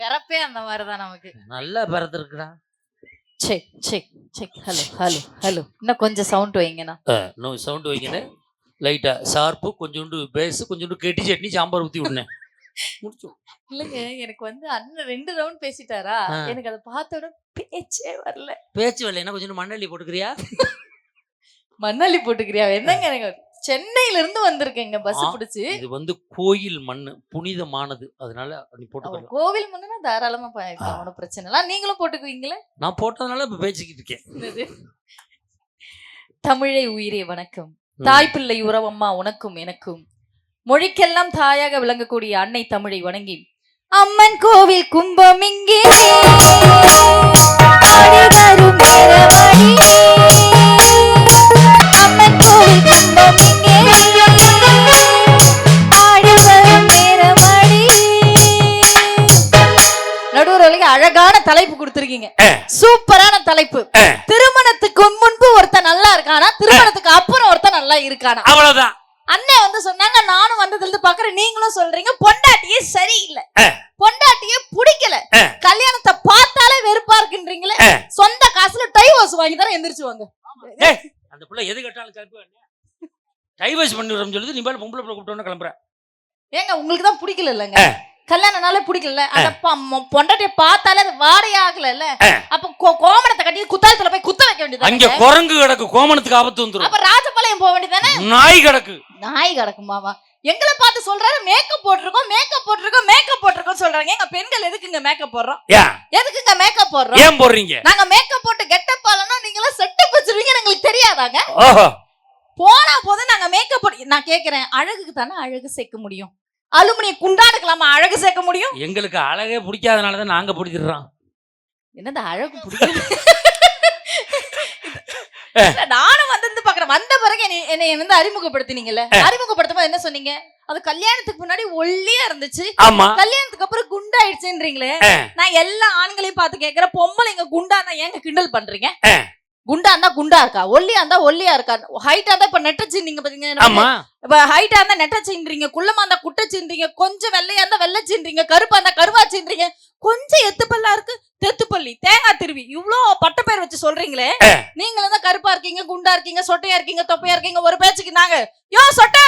பிறப்பே அந்த மாதிரிதான் நமக்கு. நல்லா பிறந்திருக்குடா. Check check check. Hello hello hello. இன்னும் கொஞ்சம் சவுண்ட் வைங்கண்ணா. இன்னும் சவுண்ட் வைங்கண்ணே. லைட்டா ஷார்ப்பு, கொஞ்சோண்டு பேஸ், கொஞ்சோண்டு கெட்டி சட்னி, சாம்பார் ஊற்றி விடனேன். முடிச்சோம். இல்லைங்க, எனக்கு வந்து அண்ணன் 2 ரவுண்ட் பேசிட்டாரா, எனக்கு அதை பார்த்த உடனே பேச்சே வரல. பேச்சு வரல. கொஞ்சம் மண்ணள்ளி போட்டுக்கிறியா? மண்ணள்ளி போட்டுக்கிறியா? என்னங்க, எனக்கு சென்னையில இருந்து வந்திருக்கேங்க பஸ் பிடிச்சு. இது வந்து கோயில் மண்ணு, புனிதமானது, அதனால நீ போட்டுக்கலாம். கோவில் மண்ணுனா தாராளமா பாயிருக்கேன், ஒன்றும் பிரச்சனை இல்லை. நீங்களும் போட்டுக்குவீங்களே? நான் போட்டதுனால இப்ப பேசிக்கிட்டு இருக்கேன். தமிழை உயிரே வணக்கம். தாய்ப்பிள்ளை உறவம்மா உனக்கும் எனக்கும். மொழிக்கெல்லாம் தாயாக விளங்கக்கூடிய அன்னை தமிழை வணங்கி, அம்மன் கோவில் கும்பம் இங்கே அம்மன் கோவில் கும்பம் இங்கே ஆடி வரும் நேரமடி. நடுவர் வரைக்கும் அழகான தலைப்பு கொடுத்திருக்கீங்க, சூப்பரான தலைப்பு. திருமணத்துக்கு முன்பு ஒருத்தன் நல்லா இருக்கானா, திருமணத்துக்கு அப்புறம் ஒருத்தன் நல்லா இருக்கானா, அவ்வளவுதான். அண்ணன் வந்து சொன்னாங்க, நானும் வந்ததுல இருந்து பாக்குறேன். நீங்களும் சொல்றீங்க பொண்டாட்டியே சரியில்லை, பொண்டாட்டியே பிடிக்கல, கல்யாணத்தை பார்த்தாலே வெறுப்பா இருக்குன்றீங்களே. சொந்த காசுல டைவர்ஸ் வாங்கி தர எந்திரிச்சுவாங்க. அந்த புள்ள எது கேட்டாலும் டைவர்ஸ் பண்ணிடுறோம் சொல்லுது. நீ பாரு பொம்பளை கூப்பிட்டோன்னு கிளம்புற. ஏங்க உங்களுக்கு தான் பிடிக்கல இல்லங்க, கல்யாணம்னாலே பிடிக்கல. அந்த பொண்டாட்டியை பார்த்தாலே அது வாடையே ஆகல. அப்ப கோமணத்தை கட்டி குத்தாலத்துல போய் குத்த வைக்க வேண்டியது. அங்க குரங்கு கிடக்கு, கோமணத்துக்கு ஆபத்து வந்துரும். அப்ப ராஜபாளையம் போக வேண்டியதானே. நாய் கிடக்கு. நாய் கிடக்குமாவா? எங்களை பார்த்து சொல்றாரு மேக்கப் போட்டிருக்கோம், மேக்கப் போட்டிருக்கோம், மேக்கப் போட்டிருக்கோம் சொல்றாங்க. எங்க பெண்கள் எதுக்குங்க மேக்கப் போடுறோம்? எதுக்குங்க மேக்கப் போடுறோம்? ஏன் போடுறீங்க? நாங்க மேக்கப் போட்டு கெட்டப் ஆலனா நீங்க செட்டப் வச்சிருவீங்கன்னு எங்களுக்கு தெரியாதாங்க? போனா போது நாங்க மேக்கப் போட்டு. நான் கேக்குறேன், அழகுக்கு தானே அழகு சேர்க்க முடியும், அலுமினிய குண்டாடுக்கலாமா அழகு சேர்க்க முடியும்? எங்களுக்கு அழகே பிடிக்காதனாலதான் நாங்க பிடிச்சிடுறோம். என்னது அழகு பிடிக்கும்? நானும் வந்து பாக்குறேன். வந்த பிறகு என்னை வந்து அறிமுகப்படுத்தினீங்கல்ல, அறிமுகப்படுத்தும் போது என்ன சொன்னீங்க? அது கல்யாணத்துக்கு முன்னாடி ஒல்லியா இருந்துச்சு, கல்யாணத்துக்கு அப்புறம் குண்டாயிடுச்சுன்றீங்களே. நான் எல்லா ஆண்களையும் பார்த்து கேக்குறேன், பொம்பளைங்க குண்டா தான் ஏங்க கிண்டல் பண்றீங்க? குண்டா இருந்தா குண்டா இருக்கா, ஒல்லியா இருந்தா ஒல்லியா இருக்கா, ஹைட்டா இருந்தா இப்ப நெட்டச்சின்றீங்க பாத்தீங்கன்னா, இப்ப ஹைட்டா இருந்தா நெட்டச்சின்றீங்க, குள்ளமா இருந்தா குட்டச்சின்றீங்க, கொஞ்சம் வெள்ளையா இருந்தா வெள்ளச்சின்றீங்க, கருப்பா இருந்தா கருவாச்சின்றீங்க, கொஞ்சம் எத்துப்பல்லா இருக்கு தெத்துப்பள்ளி, தேங்காய் திருவி, இவ்ளோ பட்ட பேர் வச்சு சொல்றீங்களே. நீங்களும் தான் கருப்பா இருக்கீங்க, குண்டா இருக்கீங்க, சொட்டையா இருக்கீங்க, தொப்பையா இருக்கீங்க. ஒரு பேச்சுக்கு நாங்க யோ சொட்டை,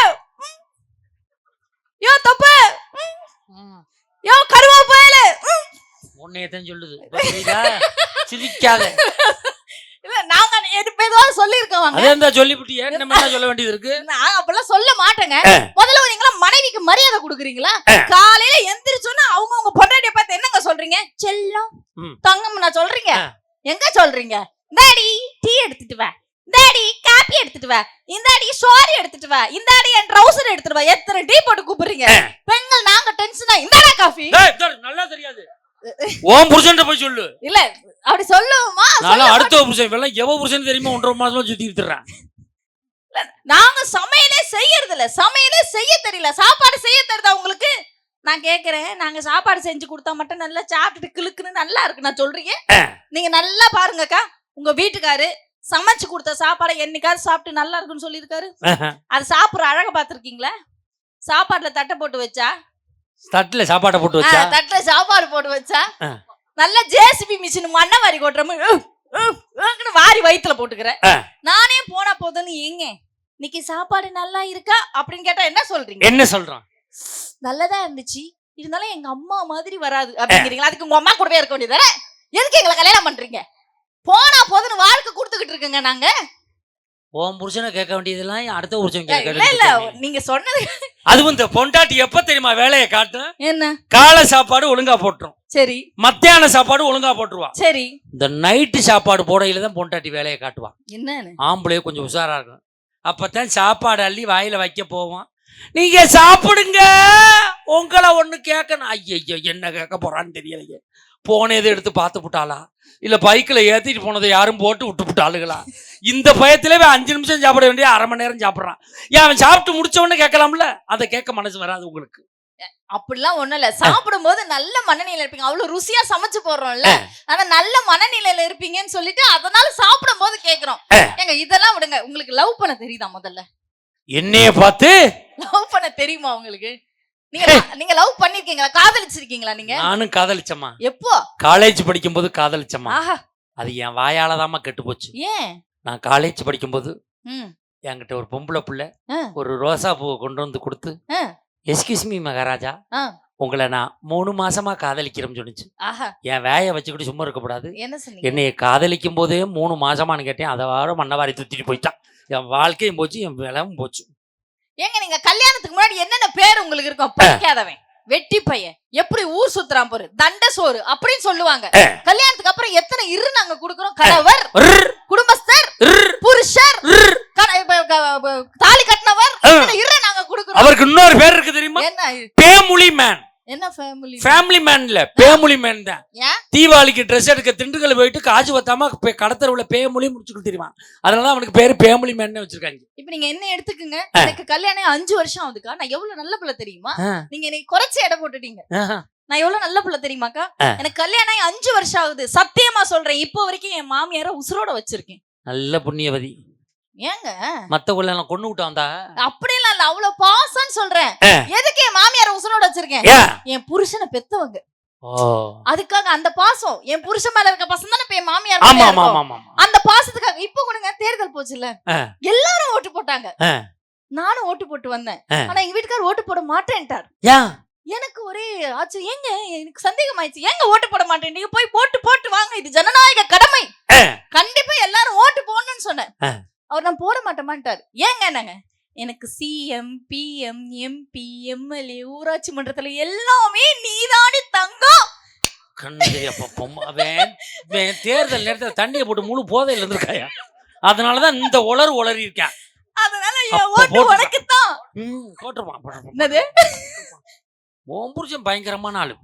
யோ தொப்பை, யோ கருவா போயல உன்னையதான் சொல்லுது. சிரிக்காத. இல்ல நாங்க எதுவாவது சொல்லிருக்கோம். அதேந்தா சொல்லிவிட்டியே, நம்ம என்ன சொல்ல வேண்டியது இருக்கு? நான் அப்பெல்லாம் சொல்ல மாட்டேங்க. முதல்ல நீங்களா மனைவிக்கு மரியாதை கொடுக்குறீங்களா? காலையில எந்திரிச்சோன்னா அவங்க பொண்டாட்டியை பார்த்து என்னங்க சொல்றீங்க? செல்லம் தங்கம் நான் சொல்றீங்க? எங்க சொல்றீங்க? டாடி டீ எடுத்துட்டு வா, டாடி காபி எடுத்துட்டு வா, இந்தாடி சோறு எடுத்துட்டு வா, இந்தாடி என் ட்ரவுசர் எடுத்துட்டு வா. எத்தனை டீ போட்டு கூப்பிடுறீங்க பெண்கள்? நாங்க டென்ஷனா இந்தாடா காபி. நல்லா தெரியாது, ஓம் புருஷன் போய் சொல்லு. இல்ல அப்படி சொல்லுவோமா? அடுத்த புருஷன் வெள்ளம் எவ புருஷன் தெரியுமா? 1.5 மாசமா சுத்தி விட்டுறேன். நாங்க சமையலே செய்யறது இல்ல, சமையலே செய்ய தெரியல. சாப்பாடு செய்ய தெரியுதா உங்களுக்கு? நான் கேக்குறேன், நாங்க சாப்பாடு செஞ்சு கொடுத்தா மட்டும் நல்லா சாப்பிட்டுட்டு கிளுக்குன்னு நல்லா இருக்கு நான் சொல்றீங்க. நீங்க நல்லா பாருங்கக்கா, உங்க வீட்டுக்காரு சமைச்சு கொடுத்த சாப்பாடை என்னைக்காவது சாப்பிட்டு நல்லா இருக்குன்னு சொல்லியிருக்காரு? அது சாப்பிடுற அழக பாத்துருக்கீங்களா? சாப்பாட்டுல தட்டை போட்டு வச்சா, தட்டுல சாப்பாடு போட்டு வச்சா, தட்டுல சாப்பாடு போட்டு வச்சா, நல்ல ஜேசிபி மிஷின் மண்ணை வாரி கொட்டுற வாரி வயித்துல போட்டுக்கிறேன். நானே போனா போதுன்னு ஏங்க இன்னைக்கு சாப்பாடு நல்லா இருக்கா அப்படின்னு கேட்டா என்ன சொல்றீங்க? என்ன சொல்றான்? நல்லதா இருந்துச்சு, இருந்தாலும் எங்க அம்மா மாதிரி வராது அப்படிங்கிறீங்களா? அதுக்கு உங்க அம்மா கூடவே இருக்க வேண்டியதானே? எதுக்கு எங்களை கல்யாணம் பண்றீங்க? போனா போதுன்னு வாழ்க்கை கொடுத்துக்கிட்டு இருக்கங்க நாங்க. உன் புருஷனை கேட்க வேண்டியதெல்லாம் அடுத்த புருஷன் கேட்க. இல்ல நீங்க சொன்னது அதுவும் இந்த பொண்டாட்டி எப்ப தெரியுமா வேலையை காட்டும்? என்ன? காலை சாப்பாடு ஒழுங்கா போட்டுரும், சரி, மத்தியான சாப்பாடு ஒழுங்கா போட்டுருவா, சரி, இந்த நைட்டு சாப்பாடு போடையில தான் பொண்டாட்டி வேலையை காட்டுவான். என்ன? ஆம்பளையே கொஞ்சம் உஷாரா இருக்கும். அப்பதான் சாப்பாடு அள்ளி வாயில வைக்க போவான். நீங்க சாப்பிடுங்க, உங்களை ஒண்ணு கேட்கணும். ஐயோ என்ன கேட்க போறான்னு தெரியலையே. போனதை எடுத்து பார்த்து விட்டாளா, இல்ல பைக்கில் ஏத்திட்டு போனதை யாரும் போட்டு விட்டு விட்டாளுங்களா? இந்த பயத்திலே 5 நிமிஷம் சாப்பிட வேண்டிய 1/2 மணி நேரம் சாப்பிட்றான். ஏன் அவன் சாப்பிட்டு முடிச்ச உடனே கேட்கலாம்ல? அதை கேட்க மனசு வராது உங்களுக்கு. அப்படிலாம் ஒண்ணும் இல்ல, சாப்பிடும் போது நல்ல மனநிலையில இருப்பீங்க. அவ்வளவு ருசியா சமைச்சு போடுறோம்ல, ஆனா நல்ல மனநிலையில இருப்பீங்கன்னு சொல்லிட்டு அதனால சாப்பிடும் போது கேக்குறோம். ஏங்க இதெல்லாம் விடுங்க, உங்களுக்கு லவ் பண்ண தெரியுதா? முதல்ல என்னைய பார்த்து லவ் பண்ண தெரியுமா உங்களுக்கு? நீங்க லவ் பண்ணிருக்கீங்களா? காதலிச்சிருக்கீங்களா நீங்க? நானும் காதலிச்சம்மா. எப்போ? காலேஜ் படிக்கும்போது காதலிச்சம்மா. ஆஹா. அது என் வாயாலதாம்மா கெட்டு போச்சு. ஏன்? நான் காலேஜ் படிக்கும்போது ம். என்கிட்ட ஒரு பொம்பளை புள்ள ஆ. ஒரு ரோசா பூவை கொண்டு வந்து கொடுத்து, ஆ. எஸ்கியூஸ் மீ மகாராஜா, ஆ. உங்களை நான் 3 மாசமா காதலிக்கிறேன்னு சொன்னுச்சு. ஆஹா. என் வேய வச்சுக்கிட்டு சும்மா இருக்கக்கூடாது. என்ன சொன்னீங்க? என்னைய காதலிக்கும் போதே 3 மாசமானு கேட்டேன். அதை வார மண்ணவாரி தூத்திட்டு போயிட்டான். என் வாழ்க்கையும் போச்சு, என் விலவும் போச்சு. ஏங்க நீங்க கல்யாணத்துக்கு முன்னாடி என்னென்ன பேர் உங்களுக்கு இருக்கும்? படிக்காதவன், வெட்டி பையன், எப்படி ஊர் சுத்துறான் பாரு, தண்ட சோறு அப்படின்னு சொல்லுவாங்க. கல்யாணத்துக்கு அப்புறம் எத்தனை இரு நாங்க குடுக்குறோம்? கணவர், குடும்பஸ்தர், புருஷர், தாலி கட்டினவர், இரு நாங்க குடுக்குறோம். அவருக்கு இன்னொரு பேர் இருக்கு தெரியுமா? என்ன? பேமுலி மேன். என்ன ஃபேமிலி? ஃபேமிலி மேன் இல்ல, பேமுலி மேன் தான். ஏன்? தீபாவளிக்கு ட்ரெஸ் எடுக்க திண்டுக்கல் போயிட்டு காஜு பத்தாம கடத்தரவுல பேமுலி முடிச்சுக்கிட்டு தெரியுமா? அதனால அவனுக்கு பேரு பேமுலி மேன் வச்சிருக்காங்க. இப்ப நீங்க என்ன எடுத்துக்குங்க, எனக்கு கல்யாணம் 5 வருஷம் ஆகுதுக்கா. நான் எவ்வளவு நல்ல பிள்ளை தெரியுமா? நீங்க எனக்கு குறைச்சு எடை போட்டுட்டீங்க. நான் எவ்வளவு நல்ல பிள்ளை தெரியுமாக்கா? எனக்கு கல்யாணம் 5 வருஷம் ஆகுது. சத்தியமா சொல்றேன், இப்போ வரைக்கும் என் மாமியார உசுரோட வச்சிருக்கேன். நல்ல புண்ணியவதி. ஏங்க மத்தவங்கள நான் கொண்டு விட்டு வந்தா? அப்படியெல்லாம் இல்ல, அவ்வளவு பாசம்னு சொல்றேன். எதுக்கு என் மாமியார உசுரோட வச்சிருக்கேன்? என் புருஷனை பெத்தவங்க, அதுக்காக அந்த பாசம். என் புருஷன் மேல இருக்க பாசம் தானே என் மாமியார் மேல இருக்கும். அந்த பாசத்துக்காக இப்ப கொடுங்க. தேர்தல் போச்சுல்ல, எல்லாரும் ஓட்டு போட்டாங்க, நானும் ஓட்டு போட்டு வந்தேன். ஆனா எங்க வீட்டுக்காரர் ஓட்டு போட மாட்டேன்ட்டார். எனக்கு ஒரே ஆச்சு. ஏங்க எனக்கு சந்தேகம் ஆயிடுச்சு, ஏங்க ஓட்டு போட மாட்டேன்? நீங்க போய் போட்டு வாங்க, இது ஜனநாயக கடமை, கண்டிப்பா எல்லாரும் ஓட்டு போடணும்னு சொன்னேன். அவர் நான் போட மாட்டேமான்ட்டார். ஏங்க என்னங்க, எனக்கு சிஎம், பிஎம், எம்பி, எம்எல்ஏ, ஊராட்சி மன்றத்துல எல்லாமே நீதானே தங்கம். தேர்தல் நேரத்துல தண்ணியை போட்டு முழு போதையில இருந்திருக்காயா? அதனாலதான் இந்த உளறி இருக்கேன். அதனால என் ஓட்டு உனக்குத்தான். போட்டுருப்பான். என்னது? உன் புருஷன் பயங்கரமான ஆளு.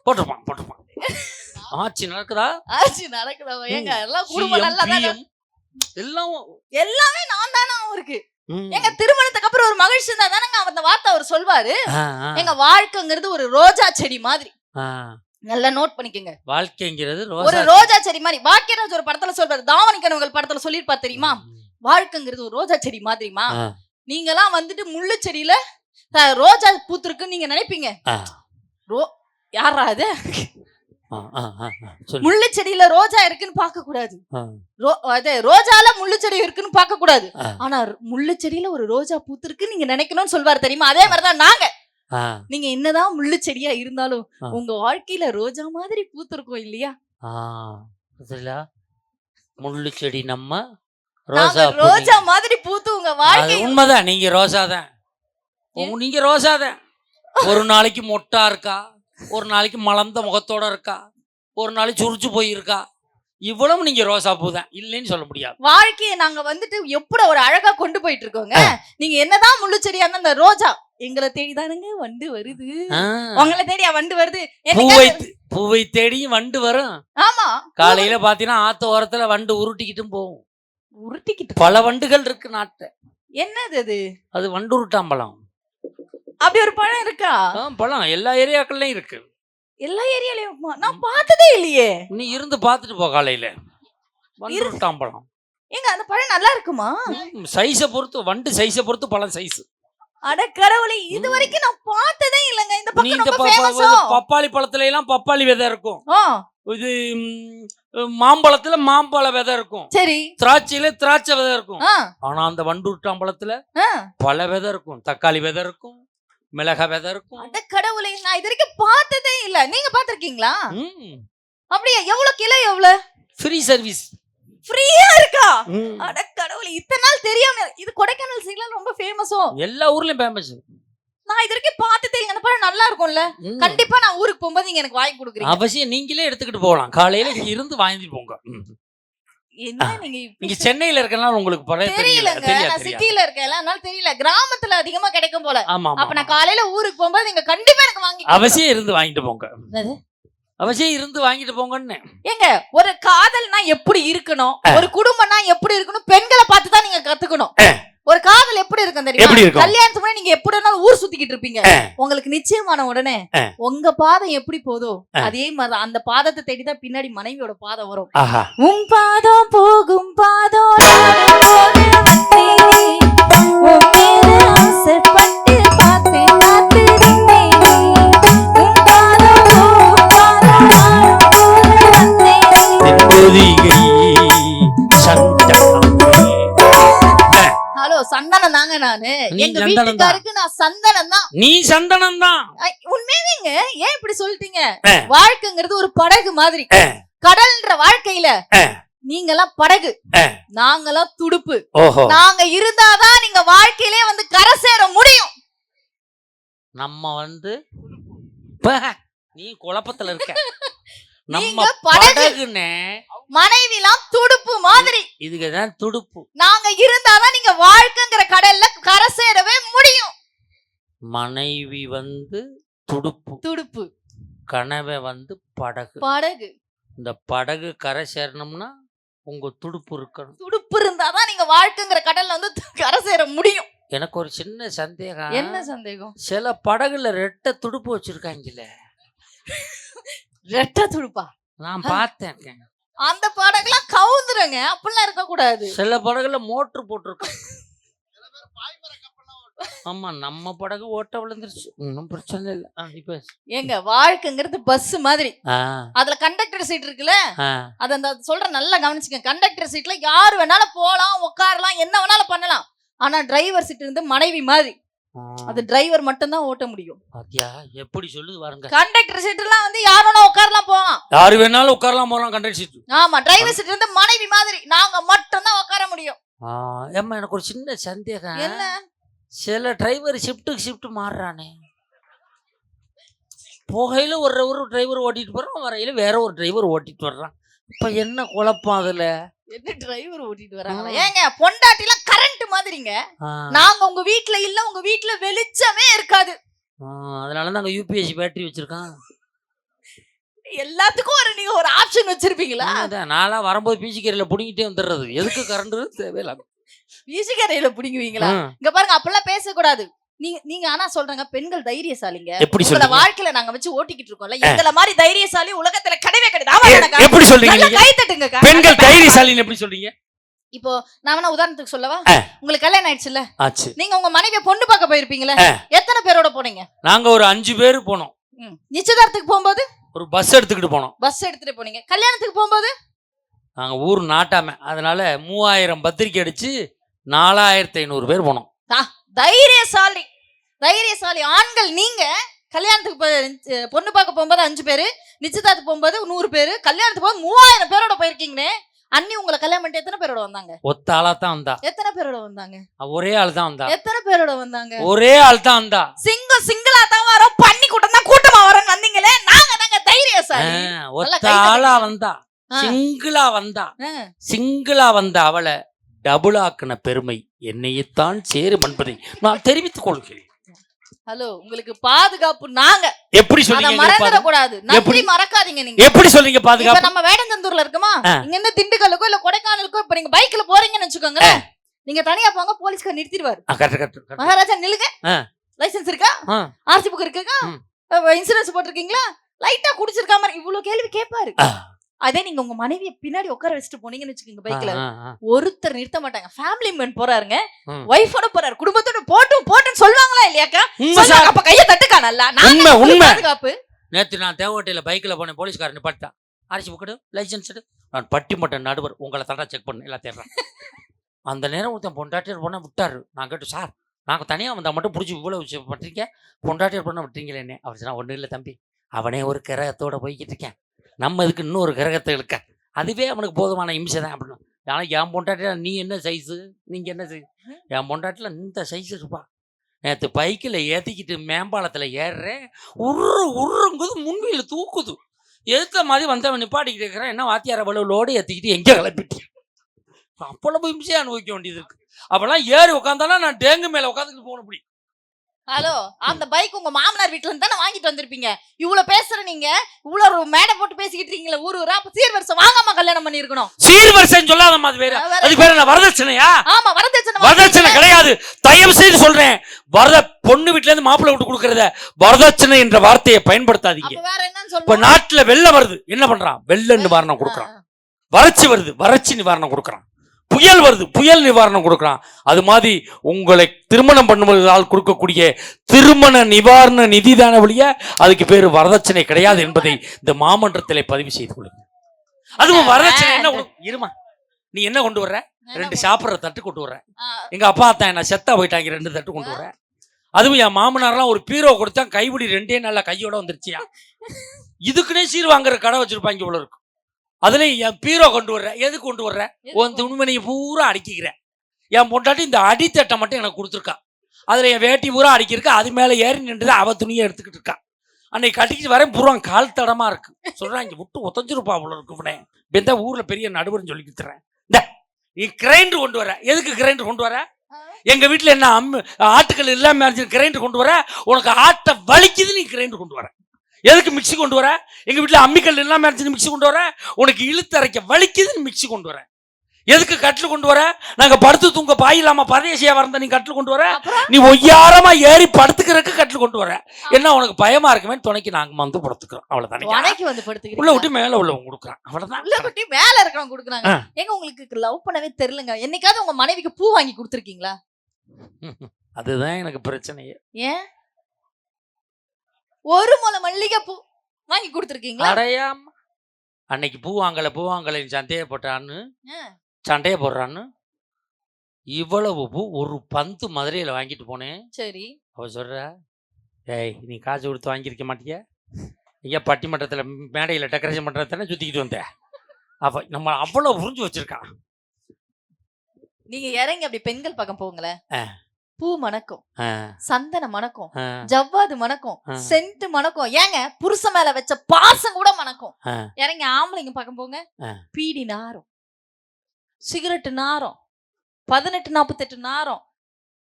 போட்டுருப்பான். ஆட்சி நடக்குதா? ஆட்சி நடக்குதா? ஏங்க எல்லாம் குடும்பம் நல்லா தானே, எல்லாமே நான் தானே அவருக்கு. எங்க திருமணத்துக்கு அப்புறம் ஒரு மகிழ்ச்சி இருந்தா தானங்க அந்த வார்த்தை அவர் சொல்வாரு. எங்க வாழ்க்கைங்கிறது ஒரு ரோஜா செடி மாதிரி. நல்லா நோட் பண்ணிக்கங்க, வாழ்க்கைங்கிறது ஒரு ரோஜா செடி மாதிரி. பாக்கியராஜ் ஒரு படத்துல சொல்றாரு, தாவணி கனவுகள் படத்துல சொல்லிருப்பாரு தெரியுமா? வாழ்க்கைங்கிறது ஒரு ரோஜா செடி மாதிரிமா. நீங்க எல்லாம் வந்துட்டு முள்ளு செடியில ரோஜா பூத்திருக்குன்னு நீங்க நினைப்பீங்க. யாரா அது? முள்ளு செடியில ரோஜா இருக்குன்னு பார்க்க கூடாது, ரோஜால முள்ளு செடி இருக்குன்னு பார்க்க கூடாது. ஆனா முள்ளு செடியில ஒரு ரோஜா பூத்திருக்கு நீங்க நினைக்கணும்னு சொல்வாரு தெரியுமா? அதே மாதிரிதான் நாங்க. நீங்க என்னதான் முள்ளு செடியா இருந்தாலும் உங்க வாழ்க்கையில ரோஜா மாதிரி பூத்திருக்கோம் இல்லையா? முள்ளு செடி நம்ம ரோஜா மாதிரி பூத்து உங்க வாழ்க்கை. உண்மைதான், நீங்க ரோசாதான். நீங்க ரோசாதான். ஒரு நாளைக்கு மொட்டா இருக்கா, ஒரு நாளைக்கு மலர்ந்த முகத்தோட இருக்கா, ஒரு நாளைக்கு சுருச்சு போயிருக்கா. இவ்வளவு நீங்க ரோசா பூ தான், இல்லைன்னு சொல்ல முடியாது. வாழ்க்கையை நாங்க வந்துட்டு எப்படி ஒரு அழகா கொண்டு போயிட்டு இருக்கோங்க. நீங்க என்னதான் முள்ளு செடியா இருந்தா அந்த ரோஜா எங்களை தேடிதானுங்க வண்டு வருது. உங்களை தேடியா வண்டு வருது? பூவை தேடி வண்டு வரும். ஆமா, காலையில பாத்தீங்கன்னா ஆத்த ஓரத்துல வண்டு உருட்டிக்கிட்டும் போகும். உருட்டிக்கிட்டு பல வண்டுகள் இருக்கு நாட்டுல. என்னது அது? அது வண்டு உருட்டாம்பழம். அப்படி ஒரு பழம் இருக்கா? பழம் எல்லா ஏரியாக்கள்லயும் இருக்கு. எல்லா ஏரியாலயும் நான் பார்த்ததே இல்லையே. நீ இருந்து பார்த்துட்டு போ காலையில. வண்டு உருட்டாம்பழம். ஏங்க அந்த பழம் நல்லா இருக்குமா? சைஸ பொறுத்து, வண்டு சைஸ பொறுத்து பழம் சைஸ். அட கடவுளே, இது வரைக்கும் நான் பார்த்ததே இல்லங்க. இந்த பக்கம் ரொம்ப ஃபேமஸ். பப்பாளி பழத்துல எல்லாம் பப்பாளி விதை இருக்கும். இது மாம்பழத்துல மாம்பழ விதை இருக்கும். சரி. திராட்சையில திராட்சை விதை இருக்கும். ஆனா அந்த வண்டு உருட்டாம்பழத்துல பல விதை இருக்கும். தக்காளி விதை இருக்கும், மிளகா விதை இருக்கும். அட கடவுளே, நான் இது வரைக்கும் பார்த்ததே இல்ல. நீங்க பாத்திருக்கீங்களா? அப்படியே? எவ்வளவு கிலோ? எவ்வளவு? Free service. ஃப்ரீயா இருக்கா? அட கடவுளே, இத்தனை நாள் தெரியாம. இது கொடைக்கானல் சைடுல ரொம்ப ஃபேமஸோ? எல்லா ஊர்லயும் ஃபேமஸ். நான் இது வரைக்கும் பார்த்ததே இல்ல. அந்த பழம் நல்லா இருக்கும்ல? கண்டிப்பா நான் ஊருக்கு போகும்போது நீங்க எனக்கு வாங்கி கொடுக்குறீங்க. அவசியம் நீங்களே எடுத்துக்கிட்டு போகலாம். காலையில நீங்க இருந்து வாங்கிட்டு போங்க. என்ன நீங்க சென்னையில இருக்கனால உங்களுக்கு தெரியலங்க. நான் சிட்டில இருக்கேன், அதனால தெரியல. கிராமத்துல அதிகமா கிடைக்கும் போல. அப்ப நான் காலையில ஊருக்கு போகும்போது நீங்க கண்டிப்பா எனக்கு வாங்கி. அவசியம் இருந்து வாங்கிட்டு போங்க. அவசியம் இருந்து வாங்கிட்டு போங்கன்னு. ஏங்க, ஒரு காதல்னா எப்படி இருக்கணும், ஒரு குடும்பம்னா எப்படி இருக்கணும், பெண்களை பார்த்து தான் நீங்க கத்துக்கணும். ஒரு காதல் எப்படி இருக்கும் தெரியுமா? கல்யாணத்துக்கு முன்னாடி நீங்க எப்படி வேணாலும் ஊர் சுத்திக்கிட்டு இருப்பீங்க. உங்களுக்கு நிச்சயமான உடனே உங்க பாதம் எப்படி போதோ அதே மாதிரி அந்த பாதத்தை தேடிதான் பின்னாடி மனைவியோட பாதம் வரும். உன் பாதம் போகும் பாதம் ஆசைப்பட்டு பார்த்து நானு. நீ எங்க சந்தனம் தான். வீட்டுக்காருக்கு நான் சந்தனம் தான். நீ சந்தனம் தான். உண்மையாவேங்க. ஏன் இப்படி சொல்லிட்டீங்க? வாழ்க்கைங்கிறது ஒரு படகு மாதிரி. கடல்ன்ற வாழ்க்கையில நீங்கெல்லாம் படகு, நாங்கெல்லாம் துடுப்பு. நாங்க இருந்தாதான் நீங்க வாழ்க்கையிலே வந்து கரை சேர முடியும். நம்ம வந்து நீ குழப்பத்துல இருக்க. நீங்க நம்ம படகுனே, மனைவிலாம் துடுப்பு மாதிரி. இதுக்குதான் துடுப்பு. நாங்க இருந்தாதான் நீங்க வாழ்க்கைங்கிற கடல்ல கரை சேரவே முடியும். மனைவி வந்து துடுப்பு, துடுப்பு. கனவை வந்து படகு. படகு. இந்த படகு கரை சேரணும்னா உங்க துடுப்பு இருக்கணும். துடுப்பு இருந்தாதான் நீங்க வாழ்க்கைங்கிற கடல்ல வந்து கரை சேர முடியும். எனக்கு ஒரு சின்ன சந்தேகம். என்ன சந்தேகம்? சில படகுல ரெட்டை துடுப்பு வச்சிருக்காங்கல்ல. ரெட்டை துடுப்பா? நான் பார்த்தேன். அந்த படகுலாம் கவுந்துருங்க. அப்படிலாம் இருக்க கூடாது. சில படகுல மோட்டர் போட்டிருக்காங்க. ஆமா, நம்ம படகு ஓட்ட விழுந்துருச்சு. ஒன்னும் பிரச்சனை இல்ல. ஏங்க, வாழ்க்கைங்கிறது பஸ் மாதிரி. அதுல கண்டக்டர் சீட் இருக்குல்ல, அத அந்த சொல்ற நல்லா கவனிச்சுங்க. கண்டக்டர் சீட்ல யாரு வேணாலும் போலாம், உட்காரலாம், என்ன வேணாலும் பண்ணலாம். ஆனா டிரைவர் சீட் இருந்து மனைவி மாதிரி. அது டிரைவர் மட்டும் தான் ஓட்ட முடியும். பாத்தியா எப்படி சொல்லுது பாருங்க. கண்டக்டர் சீட் எல்லாம் வந்து யார் வேணா உட்காரலாம் போலாம். யாரு வேணாலும் உட்காரலாம் போலாம் கண்டக்டர் சீட். ஆமா, டிரைவர் சீட் இருந்து மனைவி மாதிரி நாங்க மட்டும் தான் உட்கார முடியும். ஏம்மா, எனக்கு ஒரு சின்ன சந்தேகம். என்ன? சில டிரைவர் ஷிஃப்ட்டுக்கு ஷிஃப்ட் மாறுறானே. போகையில ஒரு டிரைவர் ஓட்டிட்டு போறான், வரையில வேற ஒரு டிரைவர் ஓட்டிட்டு வர்றான். இப்ப என்ன குழப்பம் அதுல? என்ன டிரைவர் ஓட்டிட்டு வராங்க? ஏங்க, பொண்டாட்டிலாம் கரண்ட் மாதிரிங்க. நாங்க உங்க வீட்ல இல்ல, உங்க வீட்ல வெளிச்சமே இருக்காது. அதனால நாங்க யூபிஎஸ்சி பேட்டரி வச்சிருக்கோம். எல்லாத்துக்கும் நீங்க ஒரு ஆப்ஷன் வச்சிருப்பீங்களா? நான்லாம் வரும்போது பீச்சிக்கரையில புடிங்கிட்டே வந்துடுறது. எதுக்கு கரண்ட் தேவையில்ல. பீச்சிக்கரையில புடிங்குவீங்களா? இங்க பாருங்க, அப்பெல்லாம் பேசக்கூடாது. நீங்க ஆனா சொல்றாங்க பெண்கள் தைரியசாலிங்க. உங்கள வாழ்க்கையில நாங்க வச்சு ஓட்டிக்கிட்டு இருக்கோம்ல, எங்கள மாதிரி தைரியசாலி உலகத்துல கிடையவே கிடையாது. எப்படி சொல்றீங்க? கை தட்டுங்க. பெண்கள் தைரியசாலின்னு எப்படி சொல்றீங்க? இப்போ நான் வேணா உதாரணத்துக்கு சொல்லவா? உங்களுக்கு கல்யாணம் ஆயிடுச்சுல்ல, நீங்க உங்க மனைவியை பொண்ணு பார்க்க போயிருப்பீங்களே, எத்தனை பேரோட போனீங்க? நாங்க ஒரு 5 பேர் போனோம். நிச்சயதார்த்தத்துக்கு போகும்போது ஒரு பஸ் எடுத்துக்கிட்டு போனோம். பஸ் எடுத்துட்டு போனீங்க. கல்யாணத்துக்கு போகும்போது நாங்க ஊர் நாட்டாம, அதனால 3000 பத்திரிக்கை அடிச்சு 4500 பேர் போனோம். தைரியசாலி, தைரியசாலி ஆண்கள் நீங்க. கல்யாணத்துக்கு பொண்ணு பார்க்க போகும்போது 5 பேரு, நிச்சயதார்த்தத்துக்கு போகும்போது 100 பேரு, கல்யாணத்துக்கு போது 3000 பேரோட போயிருக்கீங்களே. அண்ணி உங்களை கல்யாணம் பண்ணிட்டு எத்தனை பேரோட வந்தாங்க? ஒத்த ஆளா தான் வந்தா. எத்தனை பேரோட வந்தாங்க? ஒரே ஆள் தான் வந்தா. எத்தனை பேரோட வந்தாங்க? ஒரே ஆள் தான் வந்தா. சிங்கிளா தான் வரோம், பண்ணி கூட்டம் தான் கூட்டமா வரோம் வந்தீங்களே. நாங்க தாங்க தைரியசாலி. ஒத்த ஆளா வந்தா, சிங்கிளா வந்தா அவளை டபுள் ஆக்கின பெருமை என்னையத்தான் சேரும் என்பதை நான் தெரிவித்துக் கொள்கிறேன். ஹலோ, உங்களுக்கு பாதுகாப்பு நாங்க. எப்படி சொல்றீங்க? மறந்துட கூடாது. நன்றி மறக்காதீங்க. நீங்க எப்படி சொல்றீங்க பாதுகாப்பு? நம்ம வேடந்தந்தூர்ல இருக்கமா, இங்க இருந்து திண்டுக்கல்லுக்கோ இல்ல கொடைக்கானலுக்கோ இப்ப நீங்க பைக்ல போறீங்கன்னு வச்சுக்கோங்க, நீங்க தனியா போங்க, போலீஸ்கார் நிறுத்திடுவாரு. மகாராஜா நில்லுங்க, லைசென்ஸ் இருக்கா, ஆர்சி புக் இருக்கா, இன்சூரன்ஸ் போட்டிருக்கீங்களா, லைட்டா குடிச்சிருக்கா மாதிரி இவ்வளவு கேள்வி கேட்பாரு. அதே நீங்க உங்க மனைவியை பின்னாடி உட்கார வச்சுட்டு போனீங்கன்னு வச்சுக்கோங்க, பைக்ல ஒருத்தர் நிறுத்த மாட்டாங்க. ஃபேமிலி மேன் போறாருங்க, வைஃபோட போறாரு, குடும்பத்தோட போட்டுன்னு சொல்லுவாங்களா இல்லையாக்கா? அப்ப கைய தட்டுக்கா. நல்லா பாதுகாப்பு. நேத்து நான் தேவகோட்டையில பைக்ல போனேன், போலீஸ்காரன் நிப்பாட்டான். ஆர்சி புக் லைசன்ஸ் நான் பட்டிமட்ட நடுவர், உங்களை தடா செக் பண்ண எல்லாத்தையும். அந்த நேரம் ஒருத்தன் பொண்டாட்டியர் பண்ண விட்டாரு. நான் கேட்டு, சார் நாங்க தனியா வந்தா மட்டும் பிடிச்சி இவ்வளவு பண்றீங்க, பொண்டாட்டியர் பண்ண விட்டீங்களே என்ன? அவர் சொன்னா, ஒன்றும் இல்லை தம்பி, அவனே ஒரு கிரகத்தோட போய்கிட்டு இருக்கேன், நம்ம இதுக்கு இன்னொரு கிரகத்தை இருக்க, அதுவே அவனுக்கு போதுமான இம்சை தான் அப்படின்னு. ஆனால் என் பொண்டாட்டில நீ என்ன சைஸு, நீங்கள் என்ன சைஸ்? என் பொண்டாட்டில் இந்த சைஸ் இருப்பா. நேற்று பைக்கில் ஏற்றிக்கிட்டு மேம்பாலத்தில் ஏறுறேன், உருங்குது, முன்வீல் தூக்குது. எதுத்த மாதிரி வந்தவன் நிப்பாட்டிக்கிட்டு இருக்கிறான், என்ன வாத்தியார வலுவிலோடு ஏற்றிக்கிட்டு எங்கே கிளப்பிட்டு அப்பளவு இம்சையை அனுபவிக்க வேண்டியது இருக்கு. அப்பெல்லாம் ஏறி உட்காந்தாலும் நான் டேங்கு மேலே உட்காந்துக்கிட்டு போன முடியும். ஹலோ, அந்த பைக் உங்க மாமனார் வீட்டுல இருந்து தானே வாங்கிட்டு வந்திருப்பீங்க. இவ்வளவு பேசுற நீங்க, இவ்வளவு மேடை போட்டு பேசிக்கிட்டு இருக்கீங்களா ஊரு ஊரா? அப்ப சீர்வரிசை வாங்காம கல்யாணம் பண்ணி இருக்கணும். சீர்வரிசைன்னு சொல்லாதம்மா, அது வேற. அது பேர் என்ன, வரதட்சணையா? ஆமா, வரதட்சணை. வரதட்சணை கிடையாது, தயவு செய்து சொல்றேன். பொண்ணு வீட்டுல இருந்து மாப்பிள்ளை விட்டு கொடுக்கறத வரதட்சணை என்ற வார்த்தையை பயன்படுத்தாதீங்க. வேற என்னன்னு சொல்லுங்க. இப்ப நாட்டுல வெள்ளம் வருது, என்ன பண்றான்? வெள்ள நிவாரணம் கொடுக்கறான். வறட்சி வருது, வறட்சி நிவாரணம் கொடுக்கறான். புயல் வருது, புயல் நிவாரணம் கொடுக்கறான். அது மாதிரி உங்களை திருமணம் பண்ணுவதால் கொடுக்கக்கூடிய திருமண நிவாரண நிதிதான வழிய அதுக்கு பேரு வரதட்சணை கிடையாது என்பதை இந்த மாமன்றத்திலே பதிவு செய்து கொள்ளுங்க. அதுவும் வரதட்சணை என்ன? இருமா, நீ என்ன கொண்டு வர்ற? என்ன 2 சாப்பிட்ற தட்டு கொண்டு வர்ற. ஆ, எங்க அப்பா தான் என்ன செத்தா போயிட்டாங்க, 2 தட்டு கொண்டு வர்ற. அதுவும் என் மாமனார்லாம் ஒரு பீரோ கொடுத்தா கைபிடி 2 நாள்ல கையோட வந்துருச்சியா. இதுக்குன்னே சீர் வாங்குற கடை வச்சிருப்பாங்க இவ்வளவு இருக்கும். அதுலயும் என் பீரோ கொண்டு வர்ற. எதுக்கு கொண்டு வர்ற? உன் துணிமணியை பூரா அடிக்கிற. என் பொண்டாட்டி இந்த அடித்தட்டை மட்டும் எனக்கு கொடுத்துருக்கா. அதுல என் வேட்டி பூரா அடிக்கிருக்கா. அது மேல ஏறி நின்று அவ துணியை எடுத்துக்கிட்டு இருக்கா. அன்னைக்கு கட்டிக்கிட்டு வரேன், பூரா கால் தடமா இருக்கு. சொல்றான் இங்க விட்டு ஒத்தஞ்சிருப்பா அவ்வளோ இருக்கு. இந்த ஊர்ல பெரிய நடுவர்னு சொல்லி கொடுத்துறேன். இந்த நீ கிரைண்டர் கொண்டு வர. எதுக்கு கிரைண்டர் கொண்டு வர? எங்க வீட்டுல என்ன ஆட்டுக்கள் இல்லாம கிரைண்டர் கொண்டு வர. உனக்கு ஆட்டை வலிக்குது, நீ கிரைண்டர் கொண்டு வர. எதுக்கு மிக்சி கொண்டு வர? எங்க வீட்டுல அம்மிக்கல் இல்லாம மிக்சி கொண்டு வர. உனக்கு இழுத்தரைக்க வலிக்குதுன்னு மிக்சி கொண்டு வர. எதுக்கு கட்டில் கொண்டு வர? நாங்க படுத்து தூங்க பாய் இல்லாம பரதேசியா வரந்த நீ கட்டில் கொண்டு வர. நீ ஒய்யாரமா ஏறி படுத்துக்கிறதுக்கு கட்டில் கொண்டு வர. என்ன உனக்கு பயமா இருக்குமே துணைக்கு நாங்க வந்து படுத்துக்கிறோம். அவ்வளவுதானே. உள்ள விட்டு மேல உள்ளவங்க கொடுக்குறான். அவ்வளவுதான். உள்ள விட்டு மேல இருக்கிறவங்க கொடுக்குறாங்க. ஏங்க உங்களுக்கு லவ் பண்ணவே தெரியலங்க. என்னைக்காவது உங்க மனைவிக்கு பூ வாங்கி கொடுத்துருக்கீங்களா? அதுதான் எனக்கு பிரச்சனையே. ஏன் ஒரு முளை மல்லிகை பூ வாங்கி கொடுத்துருக்கீங்களா? அடையாம அன்னைக்கு பூ வாங்கல சந்தேகப்பட்டான்னு சண்டைய போடுறான்னு இவ்வளவு பூ ஒரு பந்து மதுரையில வாங்கிட்டு போனேன். சரி. அவ சொல்ற, ஏய் நீ காசு கொடுத்து வாங்கியிருக்க மாட்டியா? ஐயா பட்டிமன்றத்துல மேடையில டெக்கரேஷன் பண்றதானே சுத்திக்கிட்டு வந்தேன். அவ நம்ம அவ்வளவு புரிஞ்சு வச்சிருக்கான். நீங்க இறங்கி அப்படி பெண்கள் பக்கம் போங்களேன். பூ மணக்கும், சந்தன மணக்கும், ஜவ்வாது மணக்கும், சென்ட் மணக்கும். ஏங்க புருஷ மேல வச்ச பாசம் கூட மணக்கும். இறங்கி ஆம்பளைங்க பக்கம் போங்க, பீடி நாரும், சிகரெட்டு நாரும், 1848 நாரும்.